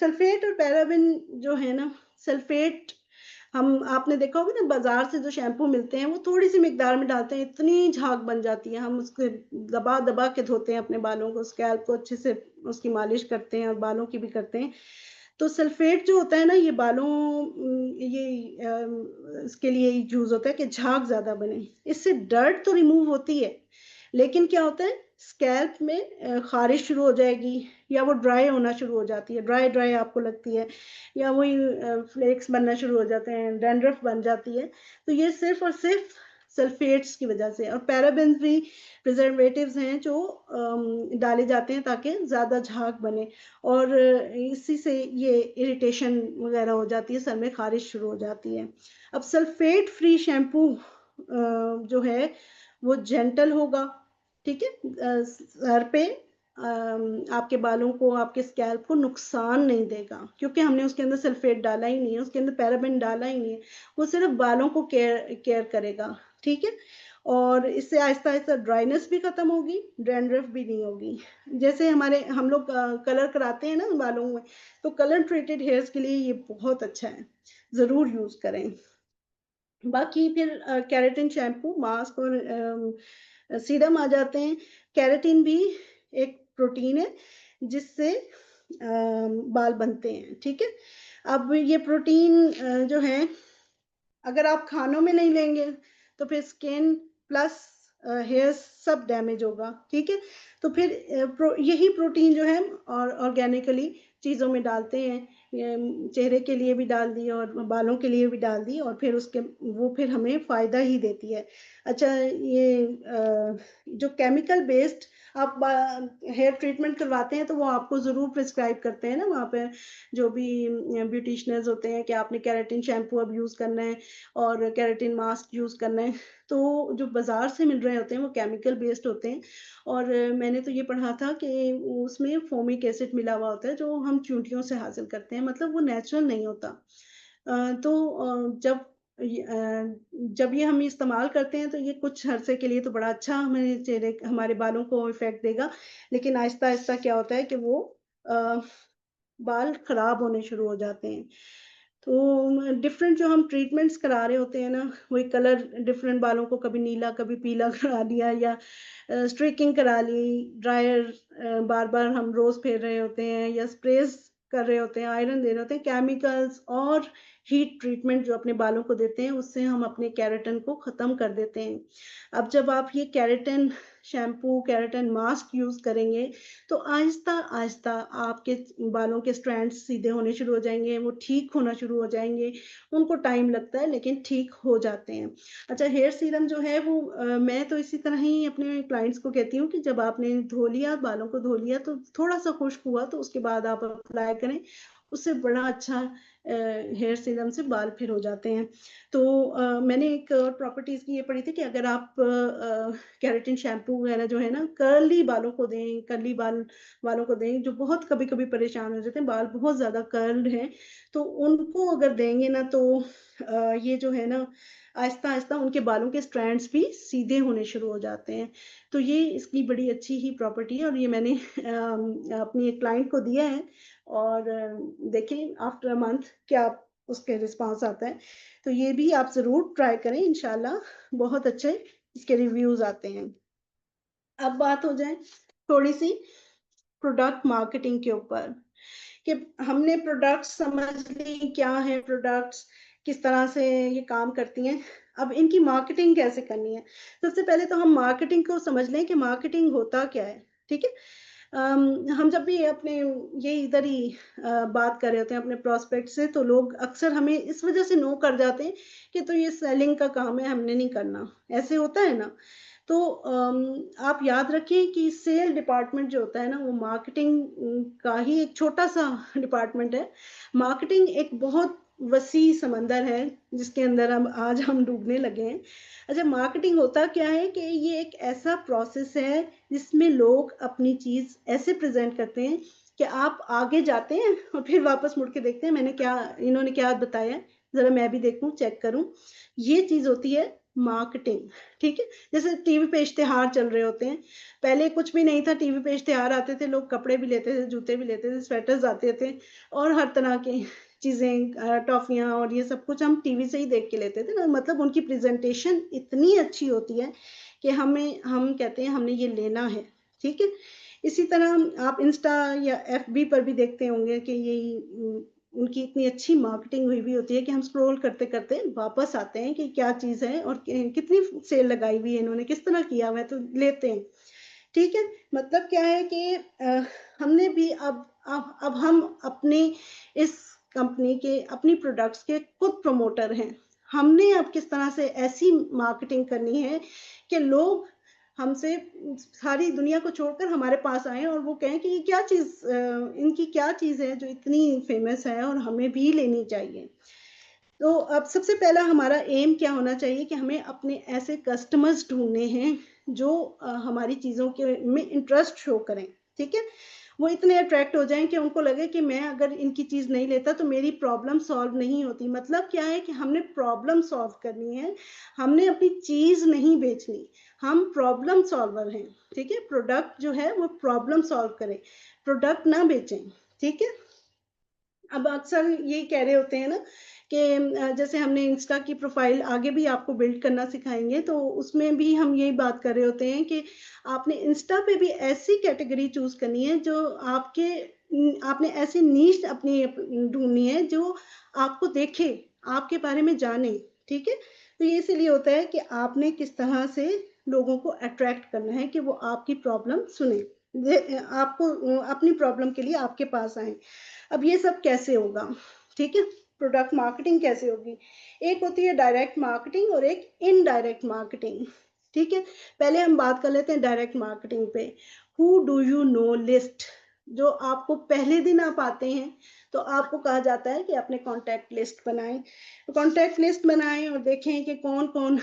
सल्फेट और पैराबेन जो है ना, सल्फेट हम आपने देखा होगा ना बाज़ार से जो शैम्पू मिलते हैं, वो थोड़ी-सी मिकदार में डालते हैं, इतनी झाग बन जाती है, हम उसको दबा-दबा के धोते हैं अपने बालों को, स्कैल्प को अच्छे से उसकी मालिश करते हैं और बालों की भी करते हैं। तो सल्फेट जो होता है ना ये बालों इसके लिए यूज़ होता है कि झाग ज़्यादा बने। इससे डर्ट तो रिमूव होती है, लेकिन क्या होता है स्कैल्प में ख़ारिश शुरू हो जाएगी या वो ड्राई होना शुरू हो जाती है, ड्राई-ड्राई आपको लगती है या वही फ्लेक्स बनना शुरू हो जाते हैं, डैंड्रफ बन जाती है। तो ये सिर्फ़ और सिर्फ़ सल्फेट्स की वज़ह से और पैराबेन फ्री प्रिजर्वेटिव्स हैं जो डाले जाते हैं ताकि ज़्यादा झाग बने और इसी से ये इरिटेशन वगैरह हो जाती है, सर में ख़ारिश शुरू हो जाती है। अब सल्फ़ेट फ्री शैम्पू जो है वो जेंटल होगा, ठीक है? सर पे आपके बालों को, आपके स्कैल्प को नुकसान नहीं देगा क्योंकि हमने उसके अंदर सल्फ़ेट डाला ही नहीं है, उसके अंदर पैराबेन डाला ही नहीं है। वो सिर्फ़ बालों को केयर केयर करेगा, ठीक है? और इससे आहिस्ता-आहिस्ता ड्राइनेस भी खत्म होगी, डैंड्रफ भी नहीं होगी। जैसे हमारे हम लोग कलर कराते हैं ना बालों में, तो कलर ट्रीटेड हेयर्स के लिए ये बहुत अच्छा है, ज़रूर यूज़ करें। बाकी फिर केराटिन शैम्पू, मास्क और सीरम आ जाते हैं। केराटिन भी एक प्रोटीन है जिससे बाल बनते हैं, ठीक है? अब ये प्रोटीन जो है अगर आप खानों में नहीं लेंगे तो फिर स्किन प्लस हेयर्स सब डैमेज होगा, ठीक है? तो फिर यही प्रोटीन जो है और ऑर्गेनिकली चीज़ों में डालते हैं, चेहरे के लिए भी डाल दी और बालों के लिए भी डाल दी और फिर उसके वो फिर हमें फ़ायदा ही देती है। अच्छा, ये जो केमिकल बेस्ड आप हेयर ट्रीटमेंट करवाते हैं तो वो आपको ज़रूर प्रिस्क्राइब करते हैं ना वहाँ पे जो भी ब्यूटिशियंस होते हैं कि आपने केराटिन शैम्पू अब यूज़ करना है और केराटिन मास्क यूज़ करना है। तो जो बाज़ार से मिल रहे होते हैं वो केमिकल बेस्ड होते हैं और मैंने तो ये पढ़ा था कि उसमें फ़ोमिक एसिड मिला हुआ होता है जो हम चींटियों से हासिल करते हैं, मतलब वो नेचुरल नहीं होता। जब ये हम इस्तेमाल करते हैं तो ये कुछ अरसे के लिए तो बड़ा अच्छा हमारे चेहरे हमारे बालों को इफ़ेक्ट देगा, लेकिन आहिस्ता-आहिस्ता क्या होता है कि वो अ, बाल खराब होने शुरू हो जाते हैं। तो डिफरेंट जो हम ट्रीटमेंट्स करा रहे होते हैं ना, वही कलर डिफरेंट बालों को कभी नीला, कभी पीला करा दिया या स्ट्रेकिंग करा ली, ड्रायर बार-बार हम रोज़ फेर रहे होते हैं या स्प्रेज़ कर रहे होते हैं, आयरन दे रहे होते हैं, केमिकल्स और हीट ट्रीटमेंट जो अपने बालों को देते हैं, उससे हम अपने केराटिन को ख़त्म कर देते हैं। अब जब आप ये keratin shampoo, keratin mask use करेंगे, तो आहिस्ता-आहिस्ता आपके बालों के स्ट्रैंड्स सीधे होने शुरू हो जाएँगे, वो ठीक होना शुरू हो जाएँगे। उनको टाइम लगता है लेकिन ठीक हो जाते हैं। अच्छा, हेयर सीरम जो है वो मैं तो इसी तरह ही अपने क्लाइंट्स को कहती हूँ कि जब आपने धो लिया, बालों को धो लिया तो थोड़ा-सा खुश्क हुआ तो उसके बाद आप अप्लाई करें। उससे बड़ा अच्छा हेयर सीरम से बाल फिर हो जाते हैं। तो मैंने एक और प्रॉपर्टीज़ की ये पढ़ी थी कि अगर आप केराटिन शैम्पू वगैरह जो है ना कर्ली बालों को दें, कर्ली बाल वालों को दें जो बहुत कभी-कभी परेशान हो जाते हैं, बाल बहुत ज़्यादा कर्ल्ड हैं, तो उनको अगर देंगे ना तो ये जो है ना आहिस्ता-आहिस्ता उनके बालों के स्ट्रैंड्स भी सीधे होने शुरू हो जाते हैं। तो ये इसकी बड़ी अच्छी ही प्रॉपर्टी है और ये मैंने अपनी एक क्लाइंट को दिया है और देखें आफ्टर अ मंथ क्या उसके रिस्पॉन्स आता है। तो ये भी आप ज़रूर ट्राई करें इंशाल्लाह, बहुत अच्छे इसके रिव्यूज़ आते हैं। अब बात हो जाए थोड़ी-सी प्रोडक्ट मार्केटिंग के ऊपर कि हमने प्रोडक्ट्स समझ ली, क्या है प्रोडक्ट्स, किस तरह से ये काम करती हैं। अब इनकी मार्केटिंग कैसे करनी है? सबसे पहले तो हम मार्केटिंग को समझ लें कि मार्केटिंग होता क्या है, ठीक है? हम जब भी अपने ये इधर ही बात कर रहे होते हैं अपने प्रॉस्पेक्ट से तो लोग अक्सर हमें इस वज़ह से नो कर जाते हैं कि तो ये सेलिंग का काम है, हमने नहीं करना। ऐसे होता है ना? तो आप याद रखें कि सेल डिपार्टमेंट जो होता है ना वो मार्केटिंग का ही एक छोटा-सा डिपार्टमेंट है। मार्केटिंग एक बहुत वसी समंदर है जिसके अंदर हम डूबने लगे हैं। अच्छा, मार्केटिंग होता क्या है कि ये एक ऐसा प्रोसेस है जिसमें लोग अपनी चीज़ ऐसे प्रेज़ेंट करते हैं कि आप आगे जाते हैं और फिर वापस मुड़ के देखते हैं इन्होंने क्या बताया है, ज़रा मैं भी देखूँ, चेक करूँ। ये चीज़ होती है मार्केटिंग, ठीक है? जैसे टीवी पे इश्तिहार चल रहे होते हैं, पहले कुछ भी नहीं था, टीवी पे इश्तिहार आते थे, लोग कपड़े भी लेते थे, जूते भी लेते थे, स्वेटर्स आते थे और हर तरह की चीज़ें टॉफ़ियाँ और ये सब कुछ हम टीवी से ही देख के लेते थे ना, मतलब उनकी प्रेज़ेंटेशन इतनी अच्छी होती है कि हम कहते हैं हमने ये लेना है, ठीक है? इसी तरह आप इंस्टा या एफबी पर भी देखते होंगे कि उनकी इतनी अच्छी मार्केटिंग हुई भी होती है कि हम स्क्रॉल करते-करते वापस आते हैं कि क्या चीज़ है और कितनी सेल लगाई हुई है इन्होंने, किस तरह किया हुआ है, तो लेते हैं। ठीक है? मतलब क्या है कि हमने भी अब हम अपने इस कंपनी के अपनी प्रोडक्ट्स के खुद प्रमोटर हैं। हमने अब किस तरह से ऐसी मार्केटिंग करनी है कि लोग हमसे सारी दुनिया को छोड़कर हमारे पास आएँ और वो कहें कि ये क्या चीज़ इनकी क्या चीज़ है जो इतनी फ़ेमस है और हमें भी लेनी चाहिए। तो अब सबसे पहला हमारा एम क्या होना चाहिए कि हमें अपने ऐसे कस्टमर्स ढूँढने हैं जो हमारी चीज़ों के में इंटरेस्ट शो करें, ठीक है? वो इतने अट्रैक्ट हो जाएँ कि उनको लगे कि मैं अगर इनकी चीज़ नहीं लेता तो मेरी प्रॉब्लम सॉल्व नहीं होती। मतलब क्या है कि हमने प्रॉब्लम सॉल्व करनी है, हमने अपनी चीज़ नहीं बेचनी, हम प्रॉब्लम सॉल्वर हैं, ठीक है? प्रोडक्ट जो है वो प्रॉब्लम सॉल्व करे, प्रोडक्ट ना बेचें, ठीक है? अब अक्सर ये कह रहे होते हैं ना कि जैसे हमने इंस्टा की प्रोफ़ाइल आगे भी आपको बिल्ड करना सिखाएँगे, तो उसमें भी हम यही बात कर रहे होते हैं कि आपने इंस्टा पे भी ऐसी कैटेगरी चूज़ करनी है जो आपके आपने ऐसी नीश अपनी ढूँढनी है जो आपको देखे, आपके बारे में जाने, ठीक है? तो ये इसीलिए होता है कि आपने किस तरह से लोगों को अट्रैक्ट करना है कि वो आपकी प्रॉब्लम सुनें। आपको अपनी प्रॉब्लम के लिए आपके पास आएँ। अब ये सब कैसे होगा, ठीक है? प्रोडक्ट मार्केटिंग कैसे होगी? एक होती है डायरेक्ट मार्केटिंग और एक इनडायरेक्ट मार्केटिंग, ठीक है? पहले हम बात कर लेते हैं डायरेक्ट मार्केटिंग पे। Who do you know list जो आपको पहले दिन आप आते हैं, तो आपको कहा जाता है कि अपने कॉन्टैक्ट लिस्ट बनाएँ। कॉन्टैक्ट लिस्ट बनाएँ और देखें कि कौन-कौन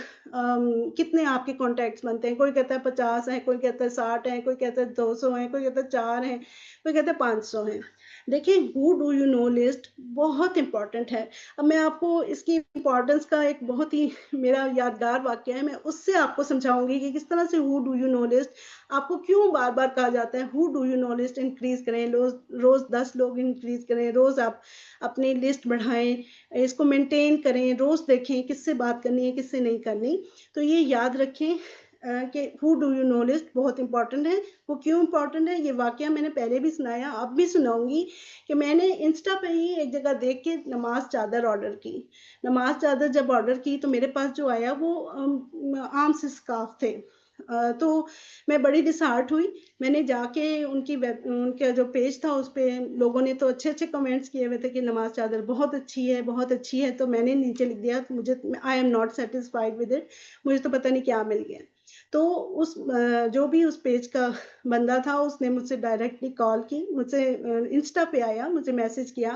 कितने आपके कॉन्टैक्ट्स बनते हैं। कोई कहता है 50 हैं, कोई कहता है 60 हैं, कोई कहता है 200 हैं, कोई कहता है 4 हैं, कोई कहता है 500 हैं। देखिए, who do you know list बहुत इम्पोर्टेंट है। अब मैं आपको इसकी इम्पोर्टेंस का एक बहुत ही मेरा यादगार वाक़या है, मैं उससे आपको समझाऊँगी कि किस तरह से who do you know list आपको क्यों बार-बार कहा जाता है, who do you know list increase करें, रोज़ 10 लोग इंक्रीज़ करें, रोज़ आप अपनी लिस्ट बढ़ाएँ, इसको मेंटेन करें, रोज़ देखें किससे बात करनी है, किससे नहीं करनी। तो ये याद रखें कि who do you know list बहुत इम्पोर्टेंट है। वो क्यों इम्पोर्टेंट है, ये वाक़या मैंने पहले भी सुनाया, अब भी सुनाऊँगी कि मैंने इंस्टा पे ही एक जगह देख के नमाज़ चादर ऑर्डर की। नमाज़ चादर जब ऑर्डर की तो मेरे पास जो आया वो आम से स्कार्फ़ थे। तो मैं बड़ी डिसहार्ट हुई। मैंने जाके उनका जो पेज था उस पे लोगों ने तो अच्छे-अच्छे कमेंट्स किए हुए थे कि नमाज़ चादर बहुत अच्छी है, बहुत अच्छी है। तो मैंने नीचे लिख दिया मुझे I am not satisfied with it मुझे तो पता नहीं क्या मिल गया। तो जो भी उस पेज का बंदा था उसने मुझसे डायरेक्टली कॉल की, मुझसे इंस्टा पे आया, मुझे मैसेज किया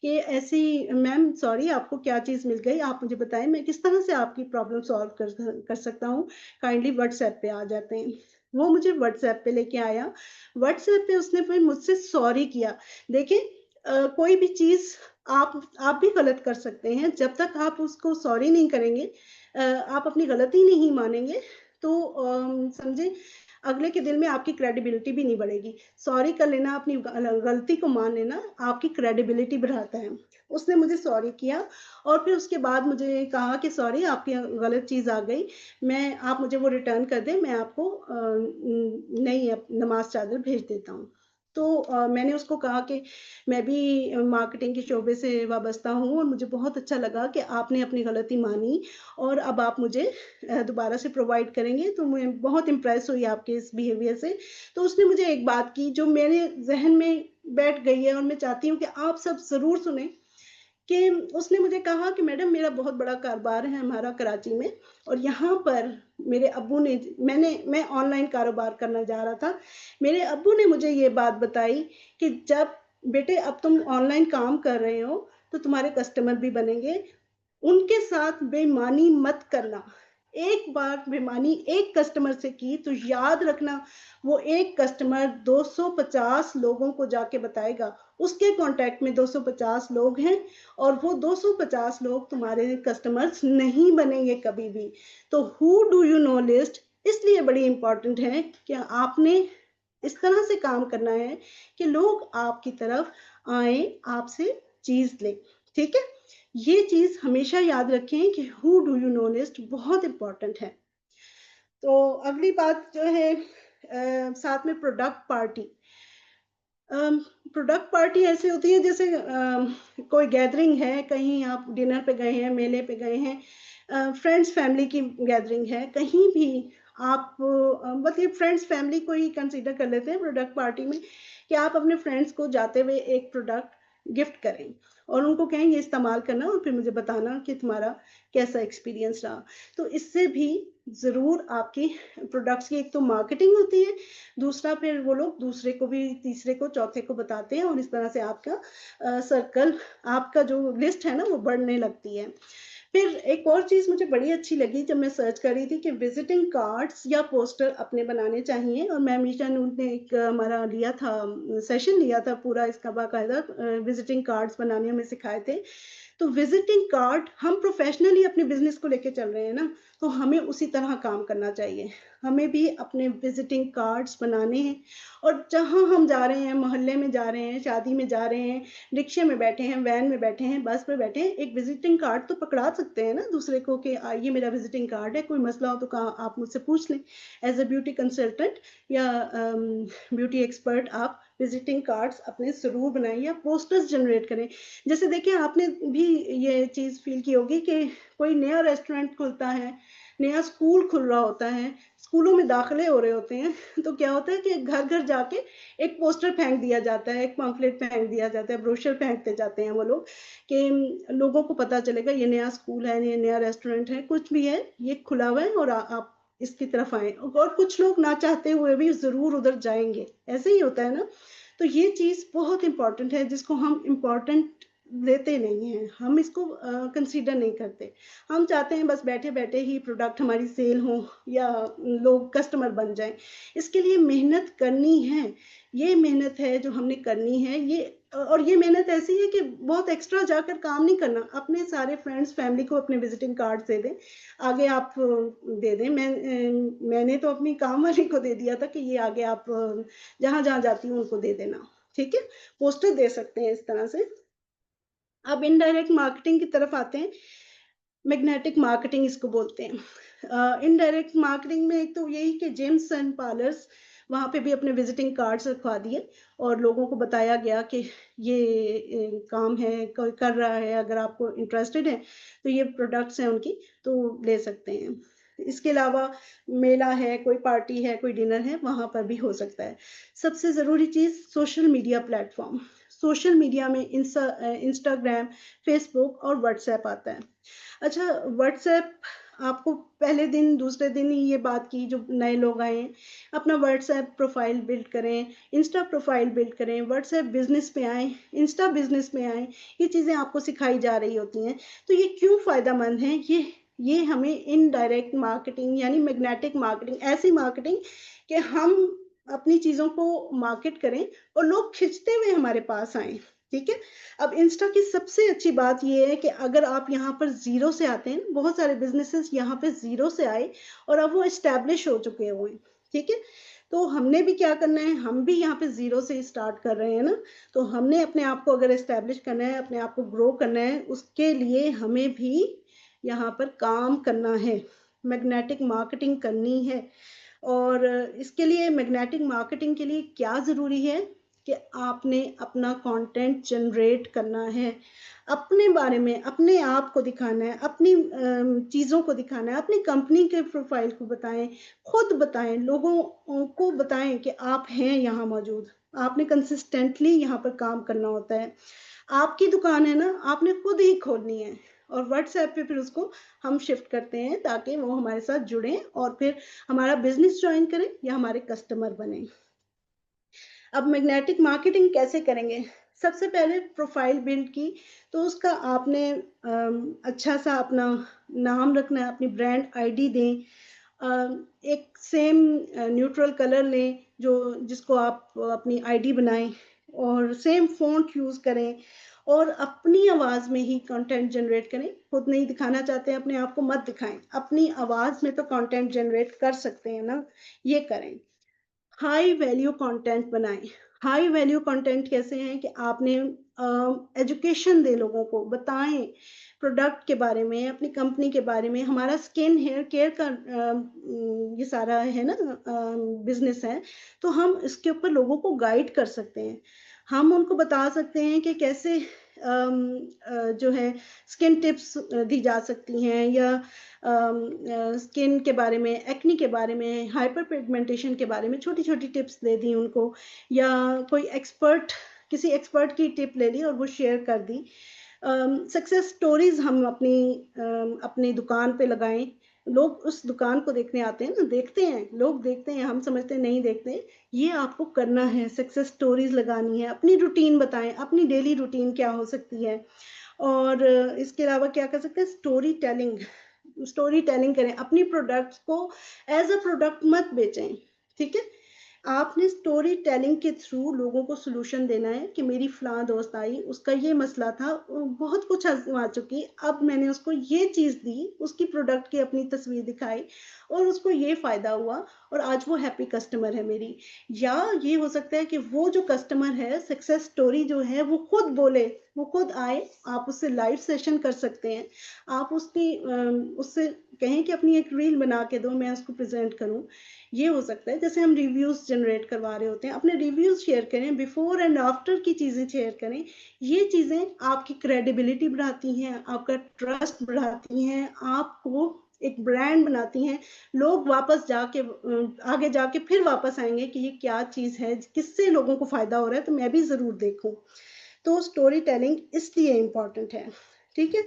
कि ऐसी मैम सॉरी आपको क्या चीज़ मिल गई? आप मुझे बताएँ मैं किस तरह से आपकी प्रॉब्लम सॉल्व कर सकता हूँ? काइंडली व्हाट्सएप पे आ जाते हैं। वो मुझे व्हाट्सएप पे लेके आया। व्हाट्सएप पे उसने फिर मुझसे सॉरी किया। देखिए कोई भी चीज़ आप भी गलत कर सकते हैं, जब तक आप उसको सॉरी नहीं करेंगे आप अपनी गलती नहीं मानेंगे तो समझें अगले के दिल में आपकी क्रेडिबिलिटी भी नहीं बढ़ेगी। सॉरी कर लेना, अपनी गलती को मान लेना आपकी क्रेडिबिलिटी बढ़ाता है। उसने मुझे सॉरी किया और फिर उसके बाद मुझे कहा कि सॉरी आपकी गलत चीज़ आ गई, आप मुझे वो रिटर्न कर दें, मैं आपको नई नमाज़ चादर भेज देता हूँ। तो मैंने उसको कहा कि मैं भी मार्केटिंग के शोबे से वाबस्ता हूँ और मुझे बहुत अच्छा लगा कि आपने अपनी गलती मानी और अब आप मुझे दोबारा से प्रोवाइड करेंगे, तो मैं बहुत इम्प्रेस हुई आपके इस बिहेवियर से। तो उसने मुझे एक बात की जो मेरे ज़हन में बैठ गई है और मैं चाहती हूँ कि आप सब ज़रूर सुनें कि उसने मुझे कहा कि मैडम मेरा बहुत बड़ा कारोबार है हमारा कराची में और यहाँ पर मेरे अब्बू ने मैं ऑनलाइन कारोबार करना जा रहा था। मेरे अब्बू ने मुझे ये बात बताई कि जब बेटे अब तुम ऑनलाइन काम कर रहे हो, तो तुम्हारे कस्टमर भी बनेंगे उनके साथ बेईमानी मत करना। एक बार बेईमानी एक कस्टमर से की तो याद रखना वो एक कस्टमर 250 लोगों को जाके बताएगा। उसके कॉन्टैक्ट में 250 लोग हैं और वो 250 लोग तुम्हारे कस्टमर्स नहीं बनेंगे कभी भी। तो who do you know list इसलिए बड़ी इम्पोर्टेंट है कि आपने इस तरह से काम करना है कि लोग आपकी तरफ आएँ, आपसे चीज़ लें। ठीक है? ये चीज़ हमेशा याद रखें कि who do you know list बहुत इम्पोर्टेंट है। तो अगली बात जो है साथ में प्रोडक्ट पार्टी। अम, प्रोडक्ट पार्टी ऐसी होती है जैसे कोई गैदरिंग है, कहीं आप डिनर पे गए हैं, मेले पे गए हैं, फ्रेंड्स फैमिली की गैदरिंग है, कहीं भी आप मतलब फ्रेंड्स फैमिली को ही कंसीडर कर लेते हैं प्रोडक्ट पार्टी में कि आप अपने फ्रेंड्स को जाते हुए एक प्रोडक्ट गिफ्ट करें और उनको कहें ये इस्तेमाल करना और फिर मुझे बताना कि तुम्हारा कैसा एक्सपीरियंस रहा। तो इससे भी ज़रूर आपकी प्रोडक्ट्स की एक तो मार्केटिंग होती है दूसरा फिर वो लोग दूसरे को भी, तीसरे को, चौथे को बताते हैं और इस तरह से आपका सर्कल आपका जो लिस्ट है ना वो बढ़ने लगती है। फिर एक और चीज़ मुझे बड़ी अच्छी लगी जब मैं सर्च कर रही थी कि विज़िटिंग कार्ड्स या पोस्टर अपने बनाने चाहिए और मैम ईशा नून ने एक हमारा लिया था सेशन लिया था पूरा इसका बाकायदा विज़िटिंग कार्ड्स बनाने हमें सिखाए थे। तो विजिटिंग कार्ड हम प्रोफेशनली अपने बिज़नेस को लेके चल रहे हैं ना, तो हमें उसी तरह काम करना चाहिए। हमें भी अपने विजिटिंग कार्ड्स बनाने हैं और जहाँ हम जा रहे हैं, मोहल्ले में जा रहे हैं, शादी में जा रहे हैं, रिक्शे में बैठे हैं, वैन में बैठे हैं, बस में बैठे हैं, एक विजिटिंग कार्ड तो पकड़ा सकते हैं ना दूसरे को कि ये मेरा विजिटिंग कार्ड है, कोई मसला हो तो कहाँ आप मुझसे पूछ लें। एज़ अ ब्यूटी कंसल्टेंट या ब्यूटी एक्सपर्ट आप विजिटिंग कार्ड्स अपने ज़रूर बनाएँ या पोस्टर्स जनरेट करें। जैसे देखिए आपने भी ये चीज़ फ़ील की होगी कि कोई नया रेस्टोरेंट खुलता है, नया स्कूल खुल रहा होता है, स्कूलों में दाखिले हो रहे होते हैं, तो क्या होता है कि घर-घर जाके एक पोस्टर फेंक दिया जाता है, एक पम्फलेट फेंक दिया जाता है, ब्रोशर फेंकते जाते हैं वो लोग कि लोगों को पता चलेगा ये नया स्कूल है, ये नया रेस्टोरेंट है, कुछ भी है, ये खुला हुआ है और आप इसकी तरफ आएँ और कुछ लोग ना चाहते हुए भी ज़रूर उधर जाएँगे, ऐसे ही होता है ना? तो ये चीज़ बहुत इम्पोर्टेंट है जिसको हम इम्पोर्टेंट लेते नहीं हैं, हम इसको कंसीडर नहीं करते। हम चाहते हैं बस बैठे-बैठे ही प्रोडक्ट हमारी सेल हो या लोग कस्टमर बन जाएँ। इसके लिए मेहनत करनी है, ये मेहनत है जो हमने करनी है, और ये मेहनत ऐसी है कि बहुत एक्स्ट्रा जाकर काम नहीं करना, अपने सारे फ्रेंड्स, फैमिली को अपने विज़िटिंग कार्ड्स दे दें, आगे आप दे दें। मैंने तो अपनी काम वाली को दे दिया था कि ये आगे आप जहाँ-जहाँ जाती हूँ उनको दे देना, ठीक है? पोस्टर दे सकते हैं इस तरह से। अब इनडायरेक्ट मार्केटिंग की तरफ आते हैं, मैग्नेटिक मार्केटिंग इसको बोलते हैं। इनडायरेक्ट मार्केटिंग में एक तो यही कि जिम्स एंड पार्लर्स वहाँ पे भी अपने विजिटिंग कार्ड्स रखवा दिए और लोगों को बताया गया कि ये काम है, कोई कर रहा है, अगर आपको इंटरेस्टेड है, तो ये प्रोडक्ट्स हैं उनकी, तो ले सकते हैं। इसके अलावा मेला है, कोई पार्टी है, कोई डिनर है, वहाँ पर भी हो सकता है। सबसे ज़रूरी चीज़ social media platform. Social media में इंस्टाग्राम, फ़ेसबुक और व्हाट्सऐप आता है। अच्छा, व्हाट्सऐप आपको पहले दिन, दूसरे दिन ही ये बात की जो नए लोग आए हैं, अपना व्हाट्सऐप प्रोफ़ाइल बिल्ड करें, इंस्टा प्रोफ़ाइल बिल्ड करें, व्हाट्सऐप बिज़नेस में आएँ, इंस्टा बिज़नेस में आएँ, ये चीज़ें आपको सिखाई जा रही होती हैं। तो ये क्यों फ़ायदेमंद हैं? ये हमें इनडायरेक्ट मार्केटिंग यानी मैग्नेटिक मार्केटिंग, ऐसी मार्केटिंग कि हम अपनी चीज़ों को मार्केट करें और लोग खिंचते हुए हमारे पास आएँ, ठीक है? अब इंस्टा की सबसे अच्छी बात ये है कि अगर आप यहाँ पर ज़ीरो से आते हैं, बहुत सारे बिज़नेसेस यहाँ पे ज़ीरो से आए और अब वो एस्टैब्लिश हो चुके हुए हैं, ठीक है? तो हमने भी क्या करना है, हम भी यहाँ पे ज़ीरो से ही स्टार्ट कर रहे हैं ना, तो हमने अपने आप को अगर एस्टैब्लिश करना है, अपने आप को ग्रो करना है, उसके लिए हमें भी यहाँ पर काम करना है, मैग्नेटिक मार्केटिंग करनी है। और इसके लिए मैग्नेटिक मार्केटिंग के लिए क्या ज़रूरी है कि आपने अपना कंटेंट जनरेट करना है। अपने बारे में, अपने आप को दिखाना है, अपनी चीज़ों को दिखाना है, अपनी कंपनी के प्रोफ़ाइल को बताएँ, खुद बताएँ, लोगों को बताएँ कि आप हैं यहाँ मौजूद। आपने कंसिस्टेंटली यहाँ पर काम करना होता है। आपकी दुकान है ना, आपने खुद ही खोलनी है और व्हाट्सऐप पे फिर उसको हम शिफ्ट करते हैं ताकि वो हमारे साथ जुड़ें और फिर हमारा बिज़नेस जॉइन करें या हमारे कस्टमर बनें। अब मैग्नेटिक मार्केटिंग कैसे करेंगे? सबसे पहले प्रोफ़ाइल बिल्ड की, तो उसका आपने अच्छा-सा अपना नाम रखना है, अपनी ब्रांड आईडी दें। एक सेम न्यूट्रल कलर लें जो जिसको आप अपनी आईडी बनाएँ और सेम फ़ॉन्ट यूज़ करें और अपनी आवाज़ में ही कंटेंट जनरेट करें। खुद नहीं दिखाना चाहते हैं अपने आप को, मत दिखाएँ। अपनी आवाज़ में तो कंटेंट जनरेट कर सकते हैं ना, ये करें। हाई वैल्यू कंटेंट बनाएँ। हाई वैल्यू कंटेंट कैसे हैं कि आपने एजुकेशन दें लोगों को, बताएँ प्रोडक्ट के बारे में, अपनी कंपनी के बारे में। हमारा स्किन हेयर केयर का ये सारा है ना बिज़नेस है, तो हम इसके ऊपर लोगों को गाइड कर सकते हैं। हम उनको बता सकते हैं कि कैसे जो है स्किन टिप्स दी जा सकती हैं या स्किन के बारे में, एक्ने के बारे में, हाइपर पिगमेंटेशन के बारे में छोटी-छोटी टिप्स दे दी उनको या कोई किसी एक्सपर्ट की टिप ले ली और वो शेयर कर दी। सक्सेस स्टोरीज़ हम अपनी दुकान पे लगाएँ। लोग उस दुकान को देखने आते हैं ना, देखते हैं, लोग देखते हैं, हम समझते हैं नहीं देखते। ये आपको करना है, सक्सेस स्टोरीज़ लगानी है, अपनी रूटीन बताएँ, अपनी डेली रूटीन क्या हो सकती है और इसके अलावा क्या कर सकते हैं, स्टोरी टेलिंग करें, अपनी प्रोडक्ट्स को एज़ अ प्रोडक्ट मत बेचें, ठीक है? आपने स्टोरी टेलिंग के थ्रू लोगों को सॉल्यूशन देना है कि मेरी फलाँ दोस्त आई, उसका ये मसला था, बहुत कुछ आज़मा चुकी, अब मैंने उसको ये चीज़ दी, उसकी प्रोडक्ट की अपनी तस्वीर दिखाई और उसको ये फ़ायदा हुआ और आज वो हैप्पी कस्टमर है मेरी। या ये हो सकता है कि वो जो कस्टमर है, सक्सेस स्टोरी जो है वो खुद बोले, वो खुद आए, आप उससे लाइव सेशन कर सकते हैं। आप उससे कहें कि अपनी एक रील बना के दो, मैं उसको प्रेज़ेंट करूँ। ये हो सकता है जैसे हम रिव्यूज़ जनरेट करवा रहे होते हैं, अपने रिव्यूज़ शेयर करें, बिफोर एंड आफ्टर की चीज़ें शेयर करें। ये चीज़ें आपकी क्रेडिबिलिटी बढ़ाती हैं, आपका ट्रस्ट बढ़ाती हैं, आपको एक ब्रांड बनाती हैं। लोग वापस जाके आगे जाके फिर वापस आएँगे कि ये क्या चीज़ है, किससे लोगों को फ़ायदा हो रहा है, तो मैं भी ज़रूर देखूँ। तो स्टोरी टेलिंग इसलिए इम्पोर्टेंट है, ठीक है?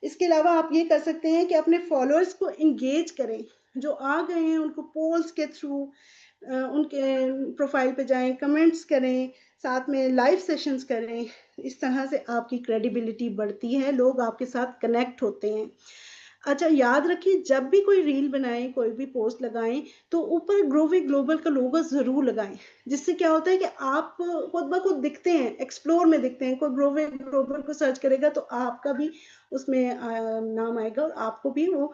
इसके अलावा आप ये कर सकते हैं कि अपने फॉलोअर्स को एंगेज करें। जो आ गए हैं उनको पोल्स के थ्रू उनके प्रोफाइल पे जाएँ, कमेंट्स करें, साथ में लाइव सेशंस करें। इस तरह से आपकी क्रेडिबिलिटी बढ़ती है, लोग आपके साथ कनेक्ट होते हैं। अच्छा याद रखिए जब भी कोई रील बनाएँ, कोई भी पोस्ट लगाएँ, तो ऊपर ग्रोवे ग्लोबल का लोगो ज़रूर लगाएँ। जिससे क्या होता है कि आप खुद ब खुद दिखते हैं, एक्सप्लोर में दिखते हैं। कोई ग्रोवे ग्लोबल को सर्च करेगा तो आपका भी उसमें नाम आएगा और आपको भी वो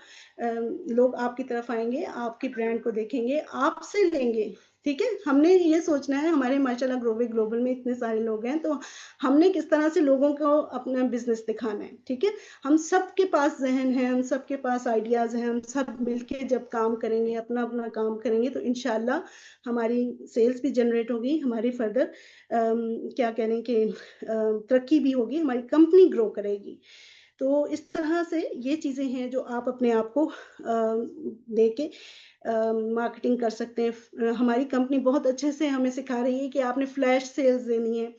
लोग आपकी तरफ आएँगे, आपके ब्रांड को देखेंगे, आपसे लेंगे, ठीक है? हमने ये सोचना है हमारे माशाल्लाह ग्रोवे ग्लोबल में इतने सारे लोग हैं, तो हमने किस तरह से लोगों को अपना बिज़नेस दिखाना है, ठीक है? हम सबके पास ज़हन है, हम सबके पास आइडियाज़ हैं, हम सब मिलके जब काम करेंगे, अपना-अपना काम करेंगे तो इंशाअल्लाह हमारी सेल्स भी जनरेट होगी, हमारी फर्दर क्या कह लें कि तरक्की भी होगी, हमारी कंपनी ग्रो करेगी। तो इस तरह से ये चीज़ें हैं जो आप अपने आप को देके मार्केटिंग कर सकते हैं। हमारी कंपनी बहुत अच्छे से हमें सिखा रही है कि आपने फ्लैश सेल्स देनी है।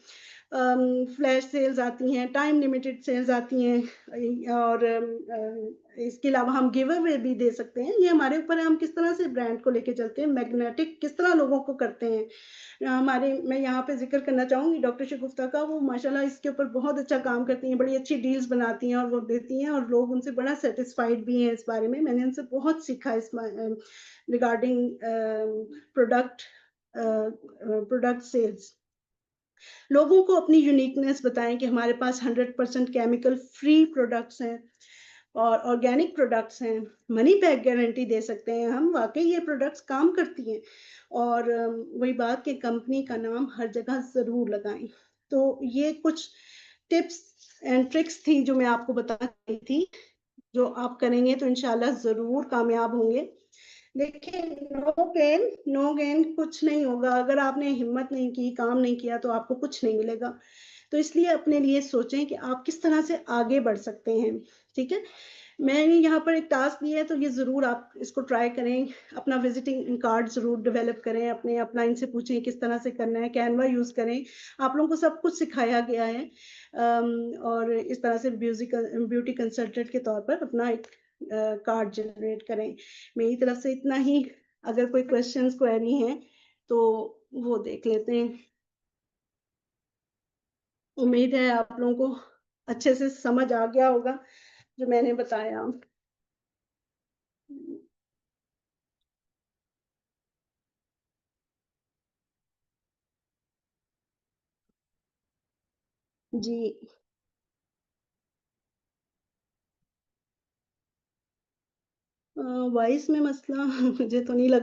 फ्लैश सेल्स आती हैं, टाइम लिमिटेड सेल्स आती हैं और इसके अलावा हम गिव अवे भी दे सकते हैं। ये हमारे ऊपर है हम किस तरह से ब्रांड को लेके चलते हैं, मैग्नेटिक किस तरह लोगों को करते हैं। हमारे मैं यहाँ पे ज़िक्र करना चाहूँगी डॉक्टर शगुफ्ता का, वो माशाल्लाह इसके ऊपर बहुत अच्छा काम करती हैं, बड़ी अच्छी डील्स बनाती हैं और वो देती हैं और लोग उनसे बड़ा सैटिस्फाइड भी हैं इस बारे में। मैंने उनसे बहुत सीखा रिगार्डिंग प्रोडक्ट सेल्स। लोगों को अपनी यूनिकनेस बताएँ कि हमारे पास 100% केमिकल फ्री प्रोडक्ट्स हैं और ऑर्गेनिक प्रोडक्ट्स हैं, मनी बैक गारंटी दे सकते हैं हम, वाक़ई ये प्रोडक्ट्स काम करती हैं और वही बात कि कंपनी का नाम हर जगह ज़रूर लगाएँ। तो ये कुछ टिप्स एंड ट्रिक्स थी जो मैं आपको बता रही थी, जो आप करेंगे तो इंशाल्लाह ज़रूर कामयाब होंगे। देखिए नो गेन कुछ नहीं होगा, अगर आपने हिम्मत नहीं की, काम नहीं किया तो आपको कुछ नहीं मिलेगा। तो इसलिए अपने लिए सोचें कि आप किस तरह से आगे बढ़ सकते हैं, ठीक है? मैंने यहाँ पर एक टास्क दिया है तो ये ज़रूर आप इसको ट्राई करें, अपना विज़िटिंग कार्ड ज़रूर डेवलप करें, अपने अपलाइन से पूछें किस तरह से करना है, कैनवा यूज़ करें। आप लोगों को सब कुछ सिखाया गया है और इस तरह से ब्यूटी कंसल्टेंट के तौर पर अपना एक कार्ड जनरेट करें। मेरी तरफ से इतना ही, अगर कोई क्वेश्चन्स, क्वेरी हैं, तो वो देख लेते हैं। उम्मीद है आप लोगों को अच्छे से समझ आ गया होगा, जो मैंने बताया। जी। अ, वॉइस में मसला मुझे तो नहीं लगा।